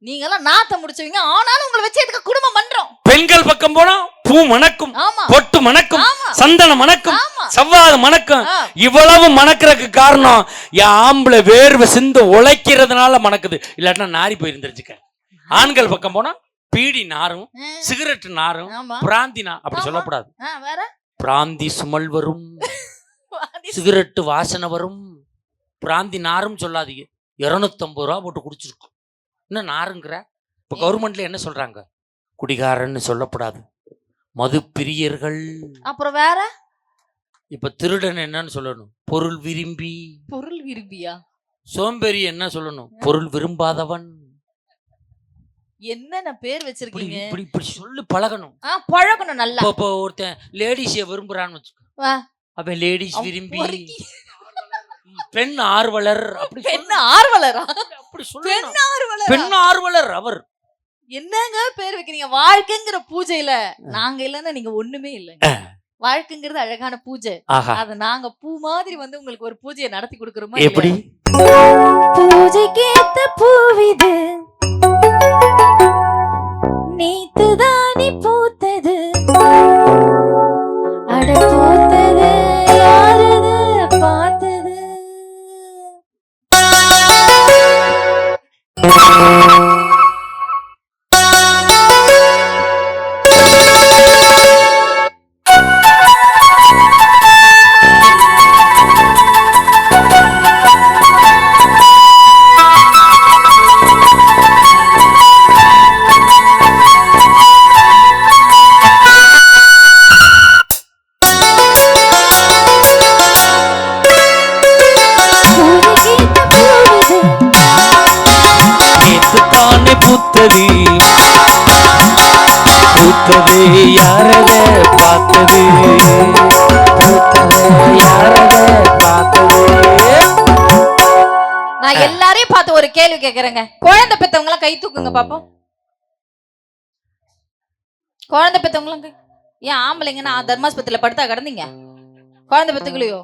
நீங்க எல்லாம் நாத்த முடிச்சவங்க. ஆனாலும் உங்களை வச்சு எதுக்கு குடும்பம் பண்றோம்? பெண்கள் பக்கம் போனா பூ மணக்கும், பொட்டு மணக்கும், சந்தனம் மணக்கும், செவ்வாது மணக்கும். இவ்வளவு மணக்கிறதுக்கு காரணம் என் ஆம்பளை வேர்வை சிந்து உழைக்கிறதுனால மணக்குது. இல்லாட்டினா நாரி போயிருந்துருச்சுக்க. ஆண்கள் பக்கம் போனா பீடி நாரும், சிகரெட் நாரும், பிராந்தி அப்படி சொல்லக்கூடாது. பிராந்தி சுமல் வரும், சிகரெட்டு வாசனை வரும், பிராந்தி நாரும் சொல்லாதீங்க. 250 ரூபா போட்டு குடிச்சிருக்கும். இன்னும் நாருங்கிற. இப்ப கவர்மெண்ட்ல என்ன சொல்றாங்க? குடிகாரன்னு சொல்லக்கூடாது, மது பிரியர்கள். அப்புறம் வேற இப்ப திருடன் என்னன்னு சொல்லணும்? பொருள் விரும்பி. பொருள் விரும்பியா? சோம்பேறி என்ன சொல்லணும்? பொருள் விரும்பாதவன். என்னென்ன பேர் வச்சிருக்கீங்க? இப்படி சொல்லி பழகணும். பழகணும் நல்லா. இப்போ ஒருத்தன் லேடிஸை விரும்புறான்னு வச்சுக்கோ, அப்ப லேடிஸ் விரும்பி பெண் ஆர்வலர். அப்படி பெண் ஆர்வலரா? அப்படி சொல்லணும். பெண் ஆர்வலர் அவர். என்னங்க பேர் வைக்கிறீங்க? வாழ்க்கைங்கிற பூஜையில நாங்க இல்லன்னா நீங்க ஒண்ணுமே இல்லைங்க. வாழ்க்கைங்கிறது அழகான பூஜை. அத நாங்க பூ மாதிரி வந்து உங்களுக்கு ஒரு பூஜையை நடத்தி கொடுக்கறோமா? எப்படி? பூஜைக்கு ஏத்த பூவிது, நீத்துதானி பூத்தது, அட பூத்தது யாரது பார்த்தது. பூத்தது யாரத பார்த்தது, நான் எல்லாரையும் பார்த்து ஒரு கேள்வி கேக்குறேங்க. குழந்தை பெத்தவங்க எல்லாம் கை தூக்குங்க பாப்போம். குழந்தை பெத்தவங்க ஏன் ஆம்பளைங்க நான் தர்மாஸ்பத்திரியில படுத்தா கிடந்தீங்க? குழந்தை பெத்துக்கலையோ?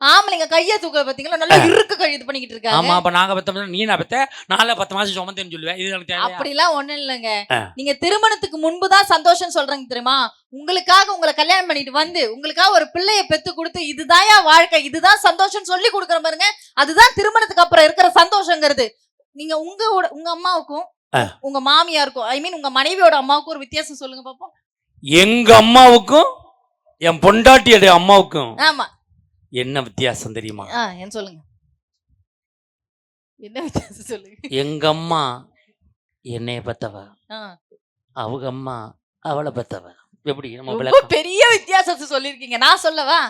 ஆம்பளைங்க கைய தூக்க பாத்தீங்களா? நல்லா இருக்கு கை இது பண்ணிக்கிட்டு இருக்காங்க. ஆமா, அப்ப நாங்க பெத்த நீ நான் பெத்த 4-10 மாசம் சுமந்தேன்னு சொல்லுவேன். இது எனக்கு தேவையா? அப்படிலாம் ஒண்ணும் இல்லைங்க. நீங்க திருமணத்துக்கு முன்புதான் சந்தோஷம் சொல்றீங்க தெரியுமா? உங்களுக்காக உங்களை கல்யாணம் பண்ணிட்டு வந்து உங்களுக்காக ஒரு பிள்ளைய பெத்து கொடுத்து இதுதாயா வாழ்க்கை, இதுதான் சந்தோஷம் சொல்லி கொடுக்குற பாருங்க. அதுதான் திருமணத்துக்கு அப்புறம் இருக்கிற சந்தோஷங்கிறது. நீங்க உங்க அம்மாவுக்கும் உங்க மாமியாருக்கும், ஐ மீன் உங்க மனைவியோட அம்மாவுக்கும் ஒரு வித்தியாசம் சொல்லுங்க பாப்போம். எங்க அம்மாவுக்கும் என் பொண்டாட்டியோட அம்மாவுக்கும் ஆமா என்ன வித்தியாசம் தெரியுமா? என்ன சொல்லுங்க. என்ன வித்தியாசம் சொல்லுங்க. எங்க அம்மா என்னைய பெத்தவ, அவங்க அம்மா அவளை பெத்தவ. எப்படி நம்ம பெரிய வித்தியாசத்தை சொல்லிருக்கீங்க. நான் சொல்லவா?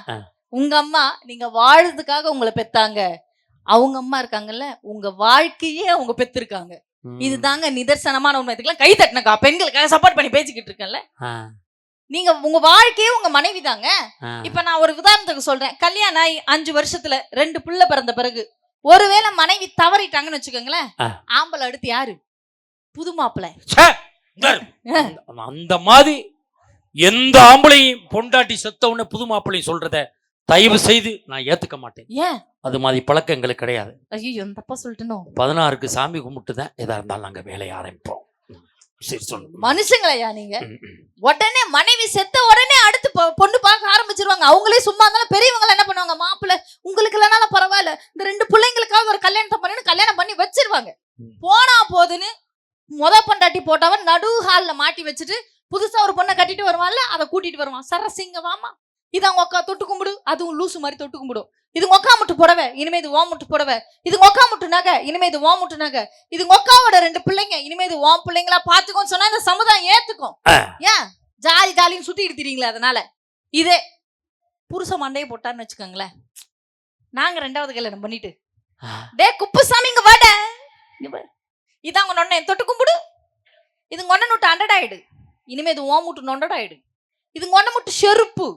உங்க அம்மா நீங்க வாழ்றதுக்காக உங்களை பெத்தாங்க, அவங்க அம்மா இருக்காங்கல்ல, உங்க வாழ்க்கையே அவங்க பெத்திருக்காங்க. இதுதாங்க நிதர்சனமான உண்மை. இதுக்கெல்லாம் கை தட்டினக்கா, பெண்களுக்காக சப்போர்ட் பண்ணி பேசிக்கிட்டு இருக்கேன்ல. நீங்க உங்க வாழ்க்கையே உங்க மனைவி தாங்க. இப்ப நான் ஒரு உதாரணத்துக்கு சொல்றேன். கல்யாணம் ஆகி 5 வருஷத்துல 2 பிள்ளை பிறந்த பிறகு ஒருவேளை மனைவி தவறிட்டாங்கன்னு வச்சுக்கோங்களேன், ஆம்பளை அடுத்து யாரு? புது மாப்பிள்ளை. அந்த மாதிரி எந்த ஆம்பளையும் பொண்டாட்டி செத்தவன புது மாப்பிள்ளையும் சொல்றத தயவு செய்து நான் ஏத்துக்க மாட்டேன். ஏன்? அது மாதிரி பழக்கம் எங்களுக்கு கிடையாது. ஐயோ, தப்பா சொல்லிட்டேனோ. 16க்கு சாமி கும்பிட்டுதான் எதா இருந்தாலும் நாங்க வேலையை ஆரம்பிப்போம். சரி சொல்லு. மனுஷங்களையா நீங்க? உடனே மனைவி செத்த உடனே அடுத்து பொண்ணு பார்க்க ஆரம்பிச்சிருவாங்க. அவங்களே சும்மா இருந்தாலும் பெரியவங்க என்ன பண்ணுவாங்க, மாப்பிள்ளை உங்களுக்கு இல்லைனாலும் பரவாயில்ல, இந்த 2 பிள்ளைங்களுக்காக ஒரு கல்யாணத்தை பண்ணி கல்யாணம் பண்ணி வச்சிருவாங்க. போனா போதுன்னு பொண்டாட்டி போட்டவன் நடு ஹால்ல மாட்டி வச்சுட்டு புதுசா ஒரு பொண்ணை கட்டிட்டு வருவான்ல, அதை கூட்டிட்டு வருவான். சரசிங்க வாமா, இது அவங்க அக்கா தொட்டு கும்பிடு, அதுவும் லூசு மாதிரி தொட்டு கும்பிடும். இது ஒக்கா முட்டு புடவை, இனிமே இது ஓ முட்டு புடவை. இது ஒக்கா முட்டு நகை, இனிமே இது ஓ முட்டு நகை. இது ஒக்காவோட 2 பிள்ளைங்க, இனிமே இது ஓம் பிள்ளைங்களா பாத்துக்கோன்னு சொன்னா இந்த சமுதாயம் ஏத்துக்கும். ஏன் ஜாலி ஜாலின்னு சுத்தி எடுத்துறீங்களே? அதனால இதே புருஷ மண்டையை போட்டான்னு வச்சுக்கோங்களேன், நாங்க 2வது கல்யாணம் பண்ணிட்டு டே குப்புசாமி இங்க வாட, இதான் உங்க நொண்ணை தொட்டு கும்பிடு, இது ஒன்ன நூட்டு 100 ஆயிடு, இனிமே இது ஓ முட்டு 100 ஆயிடு. இது ஒன்ன முட்டு செருப்பு,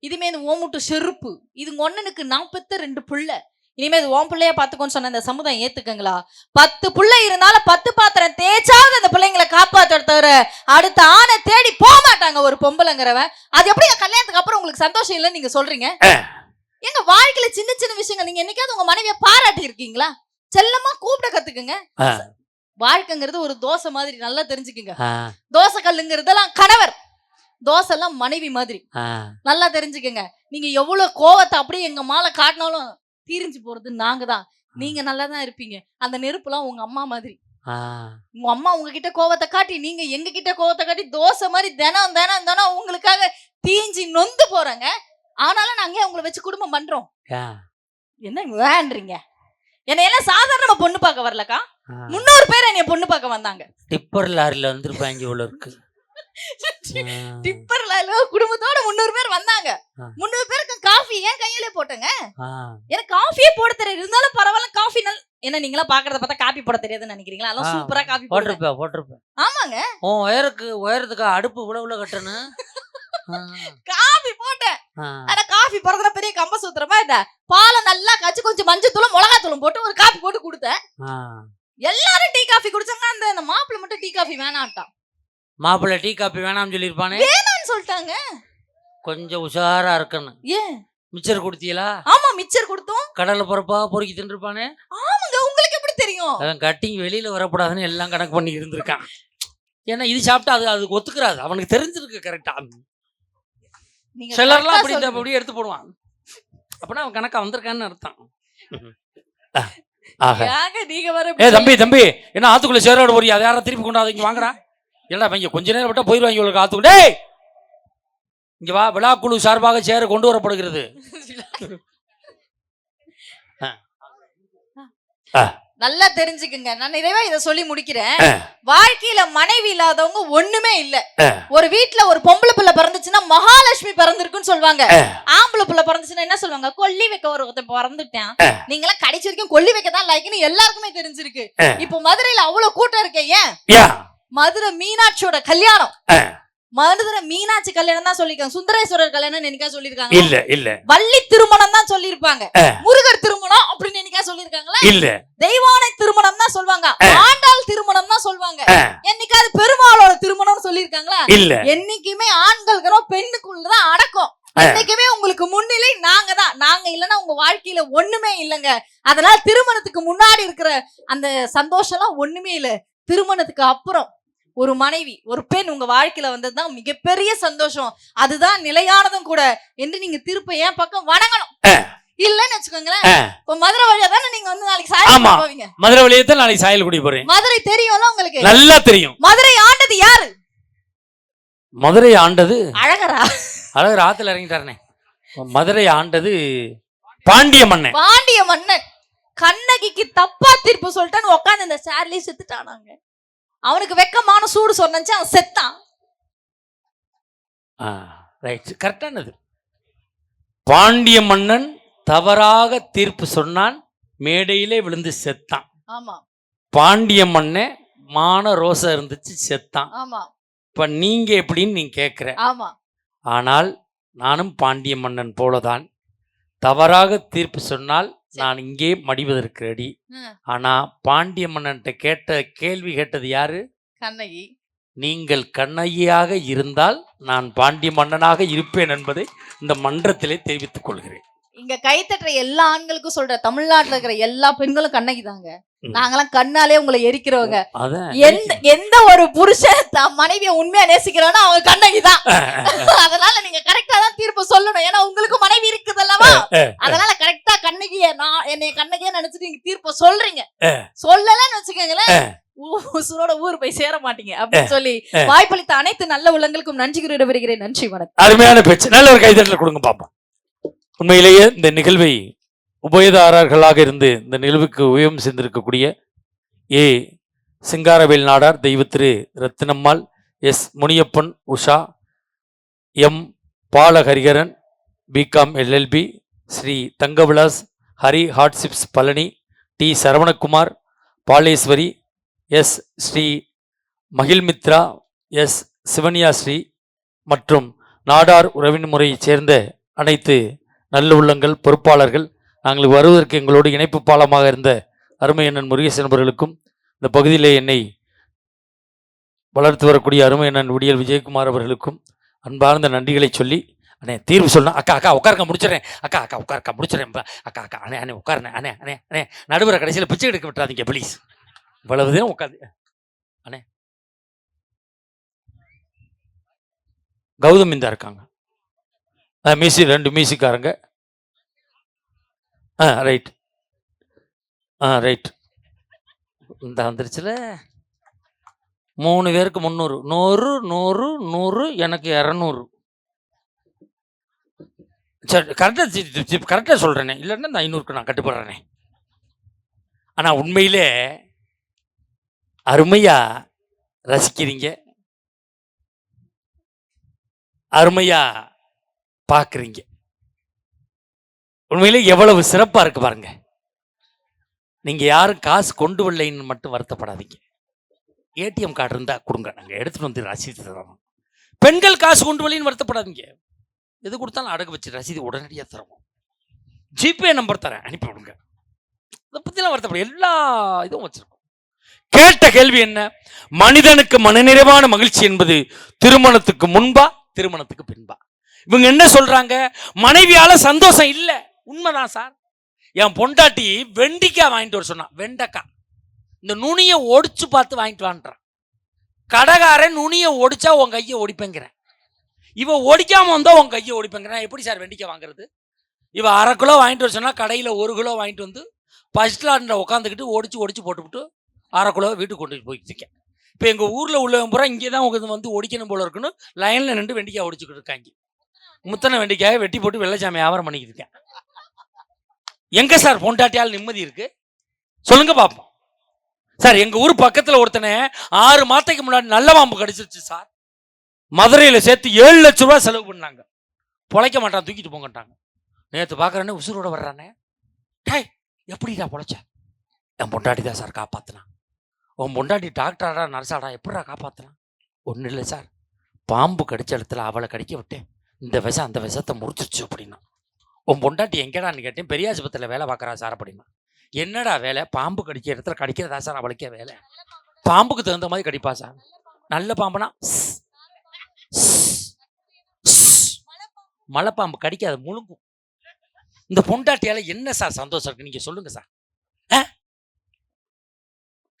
இதுமே இது ஓ முட்டு செருப்பு. இது ஒன்னனுக்கு 42 புள்ள, இனிமே இது ஓம் பிள்ளையா பாத்துக்கோன்னு சொன்ன இந்த சமுதாயம் ஏத்துக்கங்களா? 10 புள்ள இருந்தாலும் 10 பாத்திரம் தேய்ச்சாவது அந்த பிள்ளைங்களை காப்பாற்ற தவிர அடுத்த ஆணை தேடி போக மாட்டாங்க ஒரு பொம்பளைங்கிறவன். அது எப்படி கல்யாணத்துக்கு அப்புறம் உங்களுக்கு சந்தோஷம் இல்லைன்னு நீங்க சொல்றீங்க? எங்க வாழ்க்கையில சின்ன சின்ன விஷயங்கள் நீங்க என்னைக்காவது உங்க மனைவியை பாராட்டி இருக்கீங்களா? செல்லமா கூப்பிட கத்துக்குங்க. வாழ்க்கைங்கிறது ஒரு தோசை மாதிரி, நல்லா தெரிஞ்சுக்குங்க. தோசை கல்லுங்கிறதெல்லாம் கணவர், தோசை எல்லாம் மனைவி மாதிரி, நல்லா தெரிஞ்சுக்கங்க. நீங்க எவ்வளவு கோவத்தை அப்படியே எங்க மேல காட்டினாலும் தீரிஞ்சு போறது நாங்க தான். நீங்க நல்லா தான் இருப்பீங்க. அந்த நெருப்புலாம் உங்க அம்மா மாதிரி. உங்க அம்மா உங்ககிட்ட கோவத்தை காட்டி, நீங்க எங்க கிட்ட கோவத்தை காட்டி தோசை மாதிரி தினம் தினம் தினம் உங்களுக்காக தீஞ்சி நொந்து போறாங்க. ஆனாலும் நாங்க உங்களை வச்சு குடும்பம் பண்றோம். என்ன வேண்டீங்க? என்னை எல்லாம் சாதாரணமா பொண்ணு பார்க்க வரலக்கா, 300 பேர் என்னைய பொண்ணு பார்க்க வந்தாங்க. டிப்பர் லாரில வந்துருப்பாங்க இவ்வளவு இருக்கு. டிப்பர் லாரில குடும்பத்தோட 300 பேர் வந்தாங்க. 300 பேருக்கு காஃபி ஏன் கையிலே போட்டேங்க. எனக்கு காஃபியே போட தெரியாது, இருந்தாலும் பரவாயில்ல காஃபி என்ன நீங்களா பாக்குறத பார்த்தா காபி போட தெரியாதுன்னு நினைக்கிறீங்களா? அதெல்லாம் சூப்பரா காபி போட்டிருப்பேன். ஆமாங்க, உயரத்துக்கு அடுப்பு உழவுல கட்டணும். காபி போட்டேன். ஆனா காபி போறதுல பெரிய கம்ப சூத்திரமா இல்ல. பாலை நல்லா காய்ச்சி கொஞ்சம் மஞ்சத்தூளும் மிளகாத்தூளும் போட்டு ஒரு காபி போட்டு கொடுத்தேன். எல்லாரும் டீ காஃபி குடிச்சாங்க. அந்த மாப்பிள்ளை மட்டும் டீ காஃபி வேணாம்ட்டான். மாப்பிள்ளை டீ காஃபி வேணாம்னு சொல்லிருப்பானே. வேணாம்னு சொல்லிட்டாங்க. கொஞ்சம் உஷாரா இருக்கணும். ஏன்? மிச்சர் கொடுத்தீங்களா? ஆமா, மிச்சர் கொடுத்தோம். கடலை பருப்பா பொறுக்கி தின்றுப்பானே. ஆமாங்க, உங்களுக்கு எப்படி தெரியும்? அவன் கட்டிங் வெளியில வரக்கூடாதுன்னு எல்லாம் கணக்கு பண்ணி இருந்திருக்கான். ஏன்னா இது சாப்பிட்டா அது ஒத்துக்கிறாது, அவனுக்கு தெரிஞ்சிருக்கு கரெக்டா. சிலர்லாம் அப்படி எடுத்து போடுவான். அப்படின்னா அவன் கணக்கா வந்திருக்கான்னு அர்த்தம். தம்பி என்ன ஆத்துக்குள்ள சேரோட போறியா? அதை யாரும் திருப்பி கொண்டாது இங்க வாங்குறா. இல்ல இங்க கொஞ்ச நேரம் விட்டா போயிருவாங்க உங்களுக்கு ஆத்துக்குள்ளே. இங்க வா, விழாக்குழு சார்பாக சேர கொண்டு வரப்படுகிறது. நல்லா தெரிஞ்சுக்குங்க. நான் நிறைவா இதை சொல்லி முடிக்கிறேன். வாழ்க்கையில மனைவி இல்லாதவங்க ஒண்ணுமே இல்ல. ஒரு வீட்டுல ஒரு பொம்பளை பிள்ளை பிறந்துச்சுன்னா மகாலட்சுமி பிறந்திருக்குன்னு சொல்லுவாங்க. ஆம்பளை பிள்ளை பிறந்துச்சுன்னா என்ன சொல்லுவாங்க? கொல்லி வைக்க ஒரு பிறந்துட்டேன். நீங்களாம் கடைசி வரைக்கும் கொல்லி வைக்க தான் லாய்க்குன்னு எல்லாருக்குமே தெரிஞ்சிருக்கு. இப்போ மதுரையில அவ்வளவு கூட்டம் இருக்கேன். ஏன்? மதுரை மீனாட்சியோட கல்யாணம். மதுரை மீனாட்சி கல்யாணம் தான் சொல்லிருக்காங்க. சுந்தரேஸ்வரர் கல்யாணம் என்னைக்கா சொல்லிருக்காங்க? இல்ல. வள்ளி திருமணம் தான் சொல்லிருப்பாங்க. முருகர் திருமணம் அப்படின்னு என்னைக்கா சொல்லிருக்காங்களா? இல்ல. தெய்வானை திருமணம் தான் சொல்லுவாங்க. ஆண்டாள் திருமணம் தான் சொல்லுவாங்க. என்னைக்காவது பெருமாளோட திருமணம் சொல்லிருக்காங்களா? இல்ல. என்னைக்குமே ஆண்களுக்கு பெண்ணுக்குள்ளதான் அடக்கம். என்னைக்குமே உங்களுக்கு முன்னிலை நாங்க தான். நாங்க இல்லைன்னா உங்க வாழ்க்கையில ஒண்ணுமே இல்லைங்க. அதனால திருமணத்துக்கு முன்னாடி இருக்கிற அந்த சந்தோஷம் எல்லாம் ஒண்ணுமே இல்ல. திருமணத்துக்கு அப்புறம் ஒரு மனைவி ஒரு பெண் உங்க வாழ்க்கையில வந்ததுதான் மிகப்பெரிய சந்தோஷம். அதுதான் நிலையானதும் கூட என்று நீங்க திருப்ப என் பக்கம் வணங்கணும். இல்லன்னு வச்சுக்கோங்களேன், இப்ப மதுரை வழியா தானே நீங்க வந்து நாளைக்கு சாயல் போவீங்க. மதுரை வழியா தான் நாளைக்கு சாயல்குடி போறேன். மதுரை தெரியும்ல உங்களுக்கு? நல்லா தெரியும். மதுரை ஆண்டது யாரு? மதுரை ஆண்டது அழகரா. அழகர் ஆத்துல இறங்கிட்டாருனே. மதுரை ஆண்டது பாண்டிய மன்னன். பாண்டிய மன்னன் கண்ணகிக்கு தப்பா தீர்ப்பு சொல்லிட்டான்னு உட்காந்து இந்த சேர்லயே செத்துட்டானாங்க. அவனுக்கு வெக்கமான சூடு சொன்னச்சு, அவன் செத்தான். கரெக்டானது. பாண்டிய மன்னன் தவறாக தீர்ப்பு சொன்னான். மேடையிலே விழுந்து செத்தான். ஆமா பாண்டிய மன்னன் மான ரோசா இருந்துச்சு செத்தான். ஆமா இப்ப நீங்க எப்படின்னு நீ கேட்கிற. ஆமா ஆனால் நானும் பாண்டிய மன்னன் போலதான். தவறாக தீர்ப்பு சொன்னால் நான் இங்கே மடிவதற்கு ரெடி. ம். ஆனா பாண்டிய மன்னன்ட்ட கேள்வி கேட்டது யாரு? கண்ணகி. நீங்கள் கண்ணகியாக இருந்தால் நான் பாண்டிய மன்னனாக இருப்பேன் என்பதை இந்த மன்றத்திலே தெரிவித்துக் கொள்கிறேன். இங்க கைத்தட்டுற எல்லா ஆண்களுக்கும் சொல்ற, தமிழ்நாட்டுல இருக்கிற எல்லா பெண்களும் கண்ணகி தாங்க. நாங்கெல்லாம் கண்ணாலே உங்களை எரிக்கிறவங்க. எந்த ஒரு புருஷன் மனைவியை உண்மையா நேசிக்கிறானோ அவங்க கண்ணகி தான். அதனால நீங்க கரெக்டா தான் தீர்ப்பு சொல்லணும். ஏன்னா உங்களுக்கு மனைவி இருக்குது அல்லவா? அதனால கரெக்டா என்னைய கண்ணகியா நினைச்சிட்டு நீங்க தீர்ப்பு சொல்றீங்க. சொல்லலன்னு வச்சுக்கோங்களேன், உசுரோட ஊர் போய் சேர மாட்டீங்க அப்படின்னு சொல்லி வாய்ப்பளித்த அனைத்து நல்ல உள்ளங்களுக்கும் நன்றி கூறி விடுகிறேன். நன்றி, வணக்கம். அருமையான பேச்சு. நல்ல ஒரு கைதட்டல் கொடுங்க பாப்பா. உண்மையிலேயே இந்த நிகழ்வை உபயதாரர்களாக இருந்து இந்த நிகழ்வுக்கு உபயம் செய்திருக்கக்கூடிய ஏ சிங்காரவேல் நாடார், தெய்வ திரு Rathinammal, S Muniyappan, Usha, M Balaharikaran, B Com LLB, Sri Thangavilas, Hari ஹார்ட்ஷிப்ஸ் Palani, T Saravanakumar, Baleswari, S Sri Magizhmithra, S Sivaniya Sri மற்றும் நாடார் உறவின் முறையைச் சேர்ந்த அனைத்து நல்ல உள்ளங்கள், பொறுப்பாளர்கள், நாங்கள் வருவதற்கு எங்களோடு இணைப்பு பாலமாக இருந்த அருமை அண்ணன் முருகேசன் அவர்களுக்கும், இந்த பகுதியிலே என்னை வளர்த்து வரக்கூடிய அருமை அண்ணன் விடியல் விஜயகுமார் அவர்களுக்கும் அன்பார்ந்த நன்றிகளை சொல்லி, அண்ணே தீர்வு சொன்னா அக்கா உட்காருங்க முடிச்சிடறேன், அக்கா உட்காருக்கா முடிச்சிடறேன், அக்கா அண்ணே உட்காருண்ணே, அண்ணே நடுவரை கடைசியில் பிச்சை எடுக்க விட்டுறாதீங்க ப்ளீஸ். இவ்வளவுதான் உட்காந்து அண்ணே. கௌதம் இந்தா இருக்காங்க, ரெண்டு மியூசிக்காரங்க. ரைட் ரைட் இந்த வந்துருச்சுல. 3 பேருக்கு 300, 100 100 100, எனக்கு 200. சரி, கரெக்டாக சொல்கிறேனே, இல்லைன்னா இந்த 500க்கு நான் கட்டுப்படுறேனே. ஆனால் உண்மையிலே அருமையா ரசிக்கிறீங்க, அருமையா பார்க்குறீங்க. உண்மையிலே எவ்வளவு சிறப்பாக இருக்கு பாருங்க. நீங்க யாரும் காசு கொண்டு வரலைன்னு மட்டும் வருத்தப்படாதீங்க. ஏடிஎம் கார்டு இருந்தா கொடுங்க, நாங்கள் எடுத்துட்டு வந்து ரசீது தரோம். பெண்கள் காசு கொண்டு வரலைன்னு வருத்தப்படாதீங்க, எது கொடுத்தாலும் அடகு வச்சு ரசீது உடனடியாக தரோம். ஜிபே நம்பர் தரேன், அனுப்பி விடுங்க. அதை பற்றிலாம் வருத்தப்பட எல்லா இதுவும் வச்சிருக்கோம். கேட்ட கேள்வி என்ன? மனிதனுக்கு மனநிறைவான மகிழ்ச்சி என்பது திருமணத்துக்கு முன்பா திருமணத்துக்கு பின்பா? இவங்க என்ன சொல்றாங்க? மனைவியால சந்தோஷம் இல்லை. உண்மைதான் சார். என் பொண்டாட்டி வெண்டிக்காய் வாங்கிட்டு வர சொன்னான். வெண்டைக்காய் இந்த நுனியை ஒடிச்சு பார்த்து வாங்கிட்டு வான்றான். கடைக்காரன் நுனியை ஒடிச்சா உன் கையை ஒடிப்பேங்கிறேன், இவ ஒடிக்காம வந்தா உன் கையை ஒடிப்பேங்கிறேன். எப்படி சார் வெண்டிக்காய் வாங்குறது? இவ 1/2 கிலோ வாங்கிட்டு வர சொன்னா கடையில் 1 கிலோ வாங்கிட்டு வந்து ஃபர்ஸ்ட் லாண்டில் உட்காந்துக்கிட்டு ஒடிச்சு போட்டுவிட்டு 1/2 கிலோ வீட்டுக்கு கொண்டு போயிட்டு இருக்கேன். இப்போ எங்கள் ஊரில் உள்ளவங்க பூரா இங்கே தான் உங்களுக்கு வந்து ஒடிக்கணும் போல இருக்குன்னு லைனில் நின்று வெண்டிக்காய் ஒடிச்சுக்கிட்டு இருக்காங்க. முத்தனை வெண்டிக்காயை வெட்டி போட்டு வெள்ளைச்சாமி வியாபாரம் பண்ணிக்கிட்டு இருக்கேன். எங்க சார் பொண்டாட்டியால் நிம்மதி இருக்கு சொல்லுங்க பாப்போம். சார் எங்க ஊர் பக்கத்துல ஒருத்தனை 6 மாதத்துக்கு முன்னாடி நல்ல பாம்பு கடிச்சிருச்சு சார். மதுரையில சேர்த்து 7 லட்சம் ரூபாய் செலவு பண்ணாங்க. பொழைக்க மாட்டான், தூக்கிட்டு போங்கட்டாங்க. நேற்று பாக்குறேன்னு உசுரோட வர்றானே. டேய் எப்படிடா பொழைச்ச? என் பொண்டாட்டி தான் சார் காப்பாத்தினா. உன் பொண்டாட்டி டாக்டராடா நர்ஸாடா எப்படிடா காப்பாத்தினா? ஒன்றும் இல்லை சார், பாம்பு கடிச்ச இடத்துல அவளை கடிக்க விட்டேன், இந்த விஷம் அந்த விஷத்தை முறிச்சிருச்சு அப்படின்னா. உன் பொண்டாட்டி எங்கடான்னு கேட்டேன். பெரியாஸ்பத்திரியில் வேலை பார்க்குறா சார் அப்படின்னா. என்னடா வேலை? பாம்பு கடிக்கிற இடத்துல கடிக்கிறதா சார் அவளுக்கே வேலை. பாம்புக்கு தகுந்த மாதிரி கடிப்பா சார். நல்ல பாம்புனா மலை பாம்பு கடிக்காது, முழுங்கும். இந்த பொண்டாட்டியால என்ன சார் சந்தோஷம் இருக்கு நீங்க சொல்லுங்க சார்.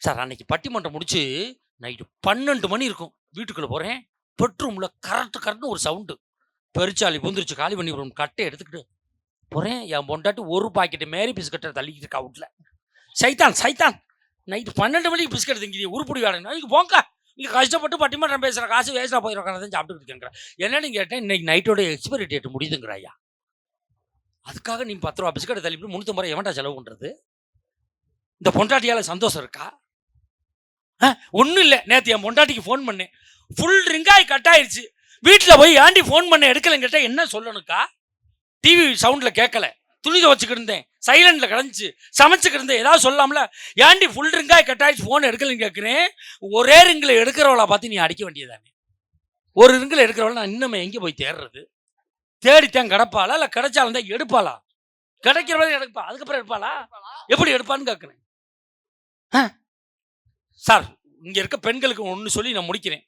சார் அன்னைக்கு பட்டிமன்றம் முடிச்சு நைட்டு 12 மணி இருக்கும், வீட்டுக்குள்ள போறேன். பெட்ரூம்ல கரெக்ட்னு ஒரு சவுண்டு. பெருச்சாலி புந்துருச்சு, காலி பண்ணி கட்டை எடுத்துக்கிட்டு போறேன். என் பொண்டாட்டி ஒரு பாக்கெட்டு மேரி பிஸ்கட்டை தள்ளிக்கிட்டு இருக்கா அவுட்ல. சைத்தான் நைட்டு 12 மணிக்கு பிஸ்கட் திங்கிறிய உருப்படி வேணும். நீங்க போங்க, நீங்க கஷ்டப்பட்டு பட்டிமன்றம் பேசுற காசு வேஸ்டா போயிருக்கானதான் சாப்பிட்டுக்கிட்டு இருக்கேன். என்னன்னு கேட்டேன். இன்னைக்கு நைட்டோட எக்ஸ்பைரி டேட் முடியுதுங்கிறாயா, அதுக்காக நீ 10 ரூபா பிஸ்கட்டை தள்ளிவிட்டு 350 ரூபாய் எவன்டா செலவு பண்றது? இந்த பொண்டாட்டியால சந்தோஷம் இருக்கா? ஒன்றும் இல்லை. நேற்று என் பொண்டாட்டிக்கு ஃபோன் பண்ணேன், ஃபுல் ரிங்காய் கட் ஆயிடுச்சு. வீட்டில் போய் ஆண்டி ஃபோன் பண்ண எடுக்கலைன்னு கேட்டால் என்ன சொல்லணுக்கா? டிவி சவுண்டில் கேட்கல, துணி துவச்சுக்கிட்டு இருந்தேன், சைலண்ட்ல கிடந்துச்சு, சமைச்சுக்கிட்டு இருந்தேன், ஏதாவது சொல்லாமல ஏன்டி ஃபுல் ரிங்கா கட்டாயிடுச்சு ஃபோன் எடுக்கலன்னு கேட்குறேன். ஒரே ரிங்கில் எடுக்கிறவளை பார்த்து நீ அடிக்க வேண்டியதானே. ஒரு ரிங்கில் எடுக்கிறவளை நான் இன்னுமே எங்கே போய் தேடுறது? தேடித்தான் கிடப்பாளா இல்லை கிடைச்சாலும் தான் எடுப்பாளா? கிடைக்கிறவளை எடுப்பா, அதுக்கப்புறம் எடுப்பாளா? எப்படி எடுப்பான்னு கேட்குறேன். சார், இங்க இருக்க பெண்களுக்கு ஒன்று சொல்லி நான் முடிக்கிறேன்.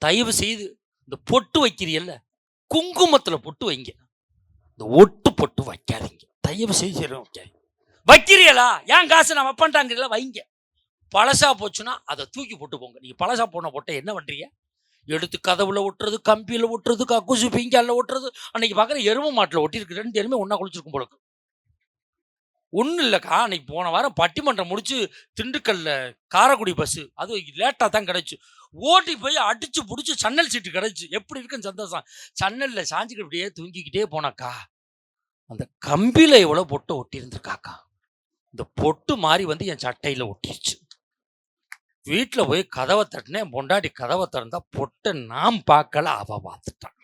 தயவு செய்து இந்த பொட்டு வைக்கிறீல்ல, குங்குமத்தில் பொட்டு வைங்க, இந்த ஒட்டு பொட்டு வைக்காதீங்க. தயவு செய்து வைக்காதீங்க. வைக்கிறீங்களா? ஏன் காசு நான் வைப்பான்ட்டாங்கிறீங்களா? வைங்க. பழசா போச்சுன்னா அதை தூக்கி போட்டு போங்க. நீங்க பழசா போன பொட்டை என்ன பண்றீங்க? எடுத்து கதவுல ஒட்டுறது, கம்பியில ஒட்டுறது, கக்கூசு பீங்கால ஒட்டுறது. அன்னைக்கு பார்க்குற எருமை மாட்டில் ஒட்டிருக்கு, 2 எருமை ஒன்னா குளிச்சிருக்கும் போலக்கு. ஒன்றும் இல்லைக்கா, அன்னைக்கு போன வாரம் பட்டிமன்றம் முடிச்சு திண்டுக்கல்ல காரைக்குடி பஸ்ஸு, அது லேட்டாக தான் கிடச்சி, ஓட்டி போய் அடிச்சு பிடிச்சி சன்னல் சீட்டு கிடச்சி. எப்படி இருக்குன்னு சந்தோஷம். சன்னலில் சாஞ்சிக்கிட்டு அப்படியே தூங்கிக்கிட்டே போனாக்கா, அந்த கம்பியில் எவ்வளோ பொட்டை ஒட்டி இருந்திருக்காக்கா. இந்த பொட்டு மாதிரி வந்து என் சட்டையில் ஒட்டிடுச்சு. வீட்டில் போய் கதவை தட்டினேன், பொண்டாட்டி கதவை திறந்தா பொட்டை நாம் பார்க்கல, அவ பார்த்துட்டான்.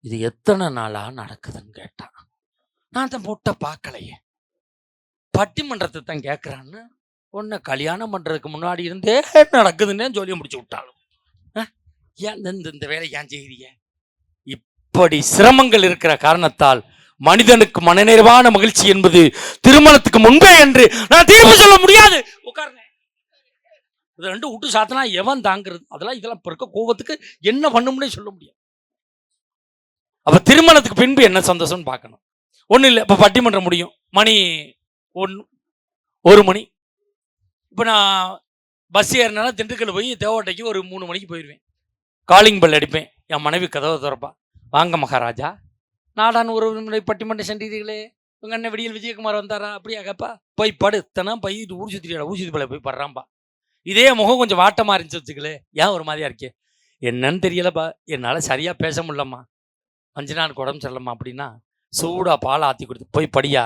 இது எத்தனை நாளா நடக்குதுன்னு கேட்டான். நான் தான் பொட்டை பார்க்கலையே, பட்டிமன்றத்தை தான் கேட்குறான்னு. உன்னை கல்யாணம் பண்ணுறதுக்கு முன்னாடி இருந்தே நடக்குதுன்னே சொல்லி முடிச்சு விட்டாலும் ஏன் இந்த வேலை ஏன் செய்கிறீங்க? இப்படி சிரமங்கள் இருக்கிற காரணத்தால் மனிதனுக்கு மனநிறைவான மகிழ்ச்சி என்பது திருமணத்துக்கு முன்பே என்று நான் தீர்ப்பு சொல்ல முடியாது. உட்காருங்க. இது 2 விட்டு சாத்தினா எவன் தாங்கிறது? அதெல்லாம் இதெல்லாம் இருக்க கோபத்துக்கு என்ன பண்ணும்னே சொல்ல முடியாது. அப்ப திருமணத்துக்கு பின்பு என்ன சந்தோஷம்னு பார்க்கணும். ஒன்றும் இல்லை, இப்போ பட்டிமன்றம் முடியும் மணி 1 மணி. இப்போ நான் பஸ் ஏறினாலும் திண்டுக்கல் போய் தேவோட்டைக்கு ஒரு 3 மணிக்கு போயிடுவேன். காலிங் பெல் அடிப்பேன், என் மனைவி கதவை திறப்பா. வாங்க மகாராஜா, நாடான் ஒரு முறை பட்டிமன்றம் சென்றீர்களே, உங்கள் அண்ணன் விடியல் விஜயகுமார் வந்தாரா? அப்படியா கேப்பா. போய் படுத்தனா பையிட்டு ஊர் சுற்றிடா, ஊர் சுற்றி போய் படுறான்பா. இதே முகம் கொஞ்சம் வாட்டமாக இருந்துச்சு வச்சுக்கலே, ஏன் ஒரு மாதிரியா இருக்கே? என்னன்னு தெரியலப்பா, என்னால் சரியாக பேச முடியலம்மா, 5 நாளுக்கு உடம்பு சரியில்லம்மா அப்படின்னா, சூடாக பால் ஆற்றி கொடுத்து போய் படியா,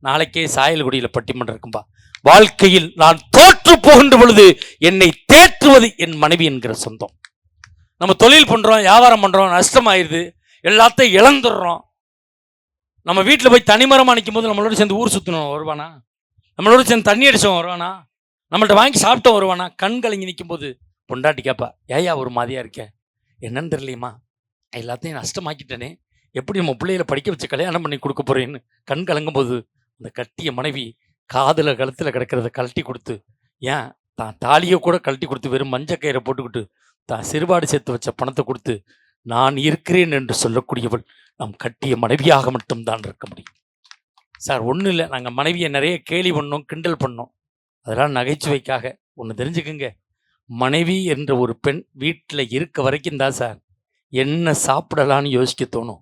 நாளைக்கே சாயல்குடியில் பட்டிமன்றம் இருக்கும்பா. வாழ்க்கையில் நான் தோற்று போகின்ற பொழுது என்னை தேற்றுவது என் மனைவி என்கிற சொந்தம். நம்ம தொழில் பண்ணுறோம், வியாபாரம் பண்ணுறோம், நஷ்டமாயிருது, எல்லாத்தையும் இழந்துடுறோம். நம்ம வீட்டில் போய் தனிமரமாக நிற்கும் போது நம்மளோட சேர்ந்து ஊர் சுற்றணும் வருவானா? நம்மளோட சேர்ந்து தண்ணி அடிச்சவன் வருவானா? நம்மள்ட்ட வாங்கி சாப்பிட்டோம் வருவானா? கண் கலங்கி நிற்கும் போது பொண்டாட்டி கேப்பா, ஏயா ஒரு மாதிரியா இருக்க? என்னன்னு தெரியலையுமா, எல்லாத்தையும் நஷ்டமாக்கிட்டேனே, எப்படி நம்ம பிள்ளைகளை படிக்க வச்சு கல்யாணம் பண்ணி கொடுக்க போறேன்னு கண் கலங்கும் போது அந்த கட்டிய மனைவி காதில் கழுத்தில் கிடக்கிறத கழட்டி கொடுத்து, ஏன் தான் தாலியை கூட கழட்டி கொடுத்து வெறும் மஞ்சள் கயிறை போட்டுக்கிட்டு தான் சிறுபாடு சேர்த்து வச்ச பணத்தை கொடுத்து நான் இருக்கிறேன் என்று சொல்லக்கூடியவள் நம் கட்டிய மனைவியாக மட்டும்தான் இருக்க முடியும். சார், ஒன்றும் இல்லை, நாங்கள் மனைவியை நிறைய கேலி பண்ணோம், கிண்டல் பண்ணோம். அதெல்லாம் நகைச்சுவைக்காக. ஒன்று தெரிஞ்சுக்குங்க, மனைவி என்ற ஒரு பெண் வீட்டில் இருக்க வரைக்கும் தான் சார் என்ன சாப்பிடலான்னு யோசிக்க தோணும்.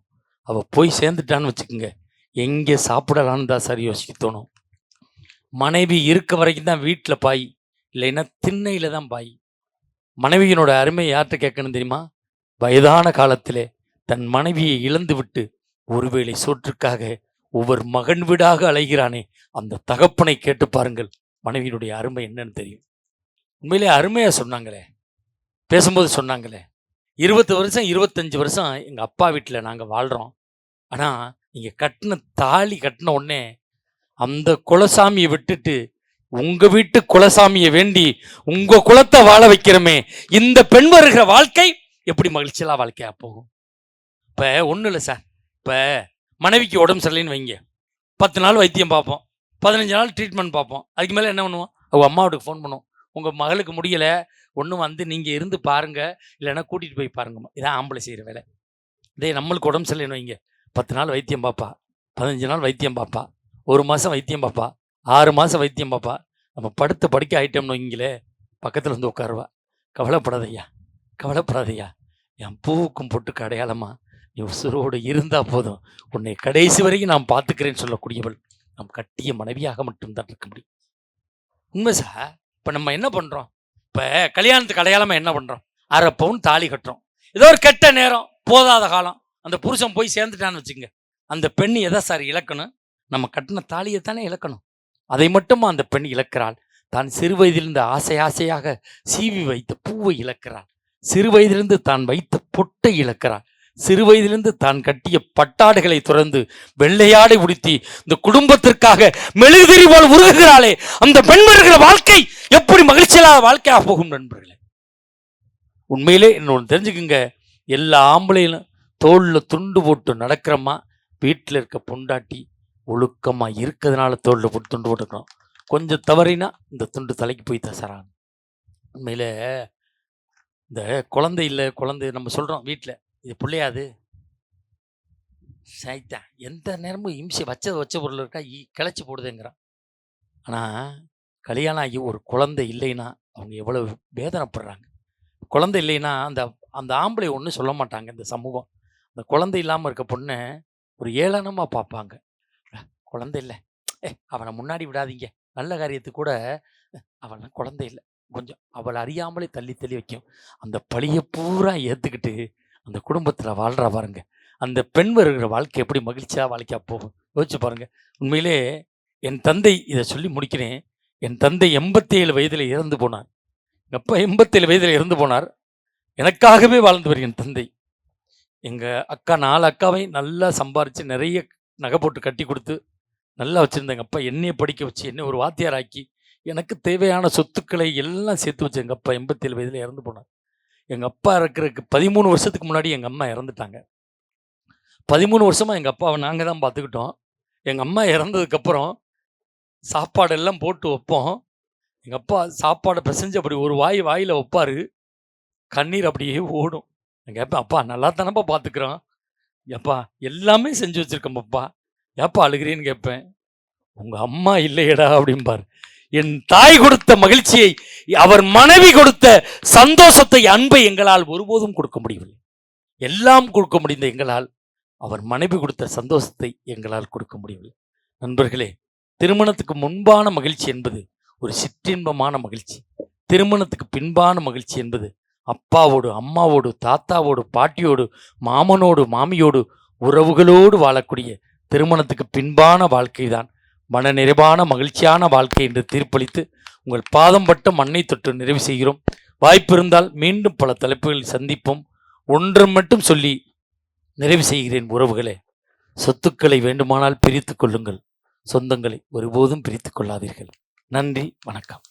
அவள் போய் சேர்ந்துட்டான்னு வச்சுக்கோங்க, எங்கே சாப்பிடலான்னு தான் சார் யோசிக்க தோணும். மனைவி இருக்க வரைக்கும் தான் வீட்டில் பாய், இல்லைன்னா திண்ணையில் தான் பாய். மனைவியினோட அருமை யார்கிட்ட கேட்கணும் தெரியுமா? வயதான காலத்திலே தன் மனைவியை இழந்து விட்டு ஒருவேளை சோற்றுக்காக ஒவ்வொரு மகன் வீடாக அலைகிறானே, அந்த தகப்பனை கேட்டு பாருங்கள், மனைவியினுடைய அருமை என்னன்னு தெரியும். உண்மையிலே அருமையாக சொன்னாங்களே, பேசும்போது சொன்னாங்களே, 20 வருஷம் 25 வருஷம் எங்கள் அப்பா வீட்டில் நாங்கள் வாழ்கிறோம். ஆனால் நீங்கள் கட்டின தாலி கட்டின உடனே அந்த குலசாமியை விட்டுட்டு உங்கள் வீட்டு குலசாமியை வேண்டி உங்கள் குலத்தை வாழ வைக்கிறோமே, இந்த பெண் வருகிற வாழ்க்கை எப்படி மகிழ்ச்சியெல்லாம் வாழ்க்கையாக போகும்? இப்போ ஒன்றும் இல்லை சார், இப்போ மனைவிக்கு உடம்பு சரியில்லைன்னு வைங்க, 10 நாள் வைத்தியம் பார்ப்போம், 15 நாள் ட்ரீட்மெண்ட் பார்ப்போம். அதுக்கு மேலே என்ன பண்ணுவோம்? அவங்க அம்மாவுக்கு ஃபோன் பண்ணுவோம், உங்கள் மகளுக்கு முடியலை, ஒன்றும் வந்து நீங்கள் இருந்து பாருங்கள், இல்லைன்னா கூட்டிகிட்டு போய் பாருங்கம்மா. இதான் ஆம்பளை செய்கிற வேலை. இதே நம்மளுக்கு உடம்பு சரியில்லைன்னு வைங்க, 10 நாள் வைத்தியம் பார்ப்பா, 15 நாள் வைத்தியம் பார்ப்பா, 1 மாதம் வைத்தியம் பார்ப்பா, 6 மாதம் வைத்தியம் பார்ப்பா. நம்ம படுத்த படுக்க ஆகிட்டோம்னு வைங்களே, பக்கத்தில் வந்து உட்காருவா. கவலைப்படாதையா, கவலைப்படாதையா, என் பூவுக்கும் பொட்டுக்கு அடையாளமா நீ உசுரோடு இருந்தால் போதும், உன்னை கடைசி வரைக்கும் நான் பார்த்துக்கிறேன்னு சொல்லக்கூடியவள் நம் கட்டிய மனைவியாக மட்டும்தான் இருக்க முடியும். உண்மை சார். இப்போ நம்ம என்ன பண்ணுறோம்? இப்போ கல்யாணத்துக்கு அடையாளமாக என்ன பண்ணுறோம்? 1/2 பவுன் தாலி கட்டுறோம். ஏதோ ஒரு கெட்ட நேரம், போதாத காலம், அந்த புருஷன் போய் சேர்ந்துட்டான்னு வச்சுங்க, அந்த பெண் எதை சார் இழக்கணும்? நம்ம கட்டின தாலியை தானே இழக்கணும். அதை மட்டுமா அந்த பெண் இழக்கிறாள்? தான் சிறு வயதிலிருந்து ஆசை ஆசையாக சீவி வைத்த பூவை இழக்கிறாள். சிறு வயதிலிருந்து தான் வைத்த பொட்டை இழக்கிறாள். சிறு வயதிலிருந்து தான் கட்டிய பட்டாடைகளை துறந்து வெள்ளையாடை உடுத்தி இந்த குடும்பத்திற்காக மெழுகுதிரி போல் உருகுகிறாளே, அந்த பெண்மணிகள வாழ்க்கை எப்படி மகிழ்ச்சியில்லாத வாழ்க்கையாக போகும் நண்பர்களே. உண்மையிலே இன்னொன்று தெரிஞ்சுக்குங்க, எல்லா ஆம்பளையிலும் தோல்ல துண்டு போட்டு நடக்கிறம்மா, வீட்டில் இருக்க பொண்டாட்டி ஒழுக்கமா இருக்கிறதுனால தோல்ல போட்டு துண்டு போட்டுக்கணும். கொஞ்சம் தவறினா இந்த துண்டு தலைக்கு போய் தசரான். உண்மையில இந்த குழந்தை இல்லை, குழந்தை நம்ம சொல்றோம் வீட்டில், இது பிள்ளையாது சைத்தான், எந்த நேரமும் இம்சை வச்ச பொருள் இருக்கா கிளச்சி போடுதுங்கிறான். ஆனால் கல்யாணம் ஆகி ஒரு குழந்தை இல்லைன்னா அவங்க எவ்வளவு வேதனைப்படுறாங்க. குழந்தை இல்லைன்னா அந்த அந்த ஆம்பளை ஒன்றும் சொல்ல மாட்டாங்க. இந்த சமூகம் அந்த குழந்தை இல்லாமல் இருக்க பொண்ணை ஒரு ஏளனமாக பார்ப்பாங்க. குழந்தை இல்லை, அவனை முன்னாடி விடாதீங்க, நல்ல காரியத்துக்கு கூட அவன் குழந்தை இல்லை, கொஞ்சம் அவளை அறியாமலே தள்ளி தள்ளி வைக்கும். அந்த பழியை பூரா ஏற்றுக்கிட்டு அந்த குடும்பத்தில் வாழ்கிறா பாருங்க, அந்த பெண் வருகிற வாழ்க்கை எப்படி மகிழ்ச்சியாக வாழ்க்கையாக போகும் யோசிச்சு பாருங்க. உண்மையிலே என் தந்தை, இதை சொல்லி முடிக்கிறேன், என் தந்தை 87 வயதில் இறந்து போனார். எங்கள் அப்பா 87 வயதில் இறந்து போனார். எனக்காகவே வாழ்ந்தவர் என் தந்தை. எங்கள் அக்கா 4 அக்காவை நல்லா சம்பாரித்து நிறைய நகை போட்டு கட்டி கொடுத்து நல்லா வச்சுருந்த எங்கள் அப்பா என்னையை படிக்க வச்சு என்னை ஒரு வாத்தியார் ஆக்கி எனக்கு தேவையான சொத்துக்களை எல்லாம் சேர்த்து வச்சு எங்கள் அப்பா 87 வயதில் இறந்து போனார். எங்கள் அப்பா இருக்கிறதுக்கு 13 வருஷத்துக்கு முன்னாடி எங்கள் அம்மா இறந்துட்டாங்க. 13 வருஷமாக எங்கள் அப்பாவை நாங்கள் தான் பார்த்துக்கிட்டோம். எங்கள் அம்மா இறந்ததுக்கப்புறம் சாப்பாடு எல்லாம் போட்டு வைப்போம். எங்கள் அப்பா சாப்பாடை பிசைஞ்சு அப்படி ஒரு வாயில் வைப்பார், கண்ணீர் அப்படியே ஓடும். நான் கேட்பேன், அப்பா நல்லா தானப்பா பார்த்துக்கிறோம், ஏப்பா எல்லாமே செஞ்சு வச்சுருக்கோம்ப்பா, ஏப்பா அழுகிறேன்னு கேட்பேன். உங்கள் அம்மா இல்லையடா அப்படிம்பார். என் தாய் கொடுத்த மகிழ்ச்சியை, அவர் மனைவி கொடுத்த சந்தோஷத்தை, அன்பை எங்களால் ஒருபோதும் கொடுக்க முடியவில்லை. எல்லாம் கொடுக்க முடிந்த எங்களால் அவர் மனைவி கொடுத்த சந்தோஷத்தை எங்களால் கொடுக்க முடியவில்லை. நண்பர்களே, திருமணத்துக்கு முன்பான மகிழ்ச்சி என்பது ஒரு சிற்றின்பமான மகிழ்ச்சி. திருமணத்துக்கு பின்பான மகிழ்ச்சி என்பது அப்பாவோடு, அம்மாவோடு, தாத்தாவோடு, பாட்டியோடு, மாமனோடு, மாமியோடு, உறவுகளோடு வாழக்கூடிய திருமணத்துக்கு பின்பான வாழ்க்கை தான் மன நிறைவான மகிழ்ச்சியான வாழ்க்கை என்று தீர்ப்பளித்து உங்கள் பாதம் பட்ட மண்ணை தொட்டு நிறைவு செய்கிறோம். வாய்ப்பு இருந்தால் மீண்டும் பல தலைப்புகளில் சந்திப்போம். ஒன்று மட்டும் சொல்லி நிறைவு செய்கிறேன் உறவுகளே, சொத்துக்களை வேண்டுமானால் பிரித்து கொள்ளுங்கள், சொந்தங்களை ஒருபோதும் பிரித்து கொள்ளாதீர்கள். நன்றி, வணக்கம்.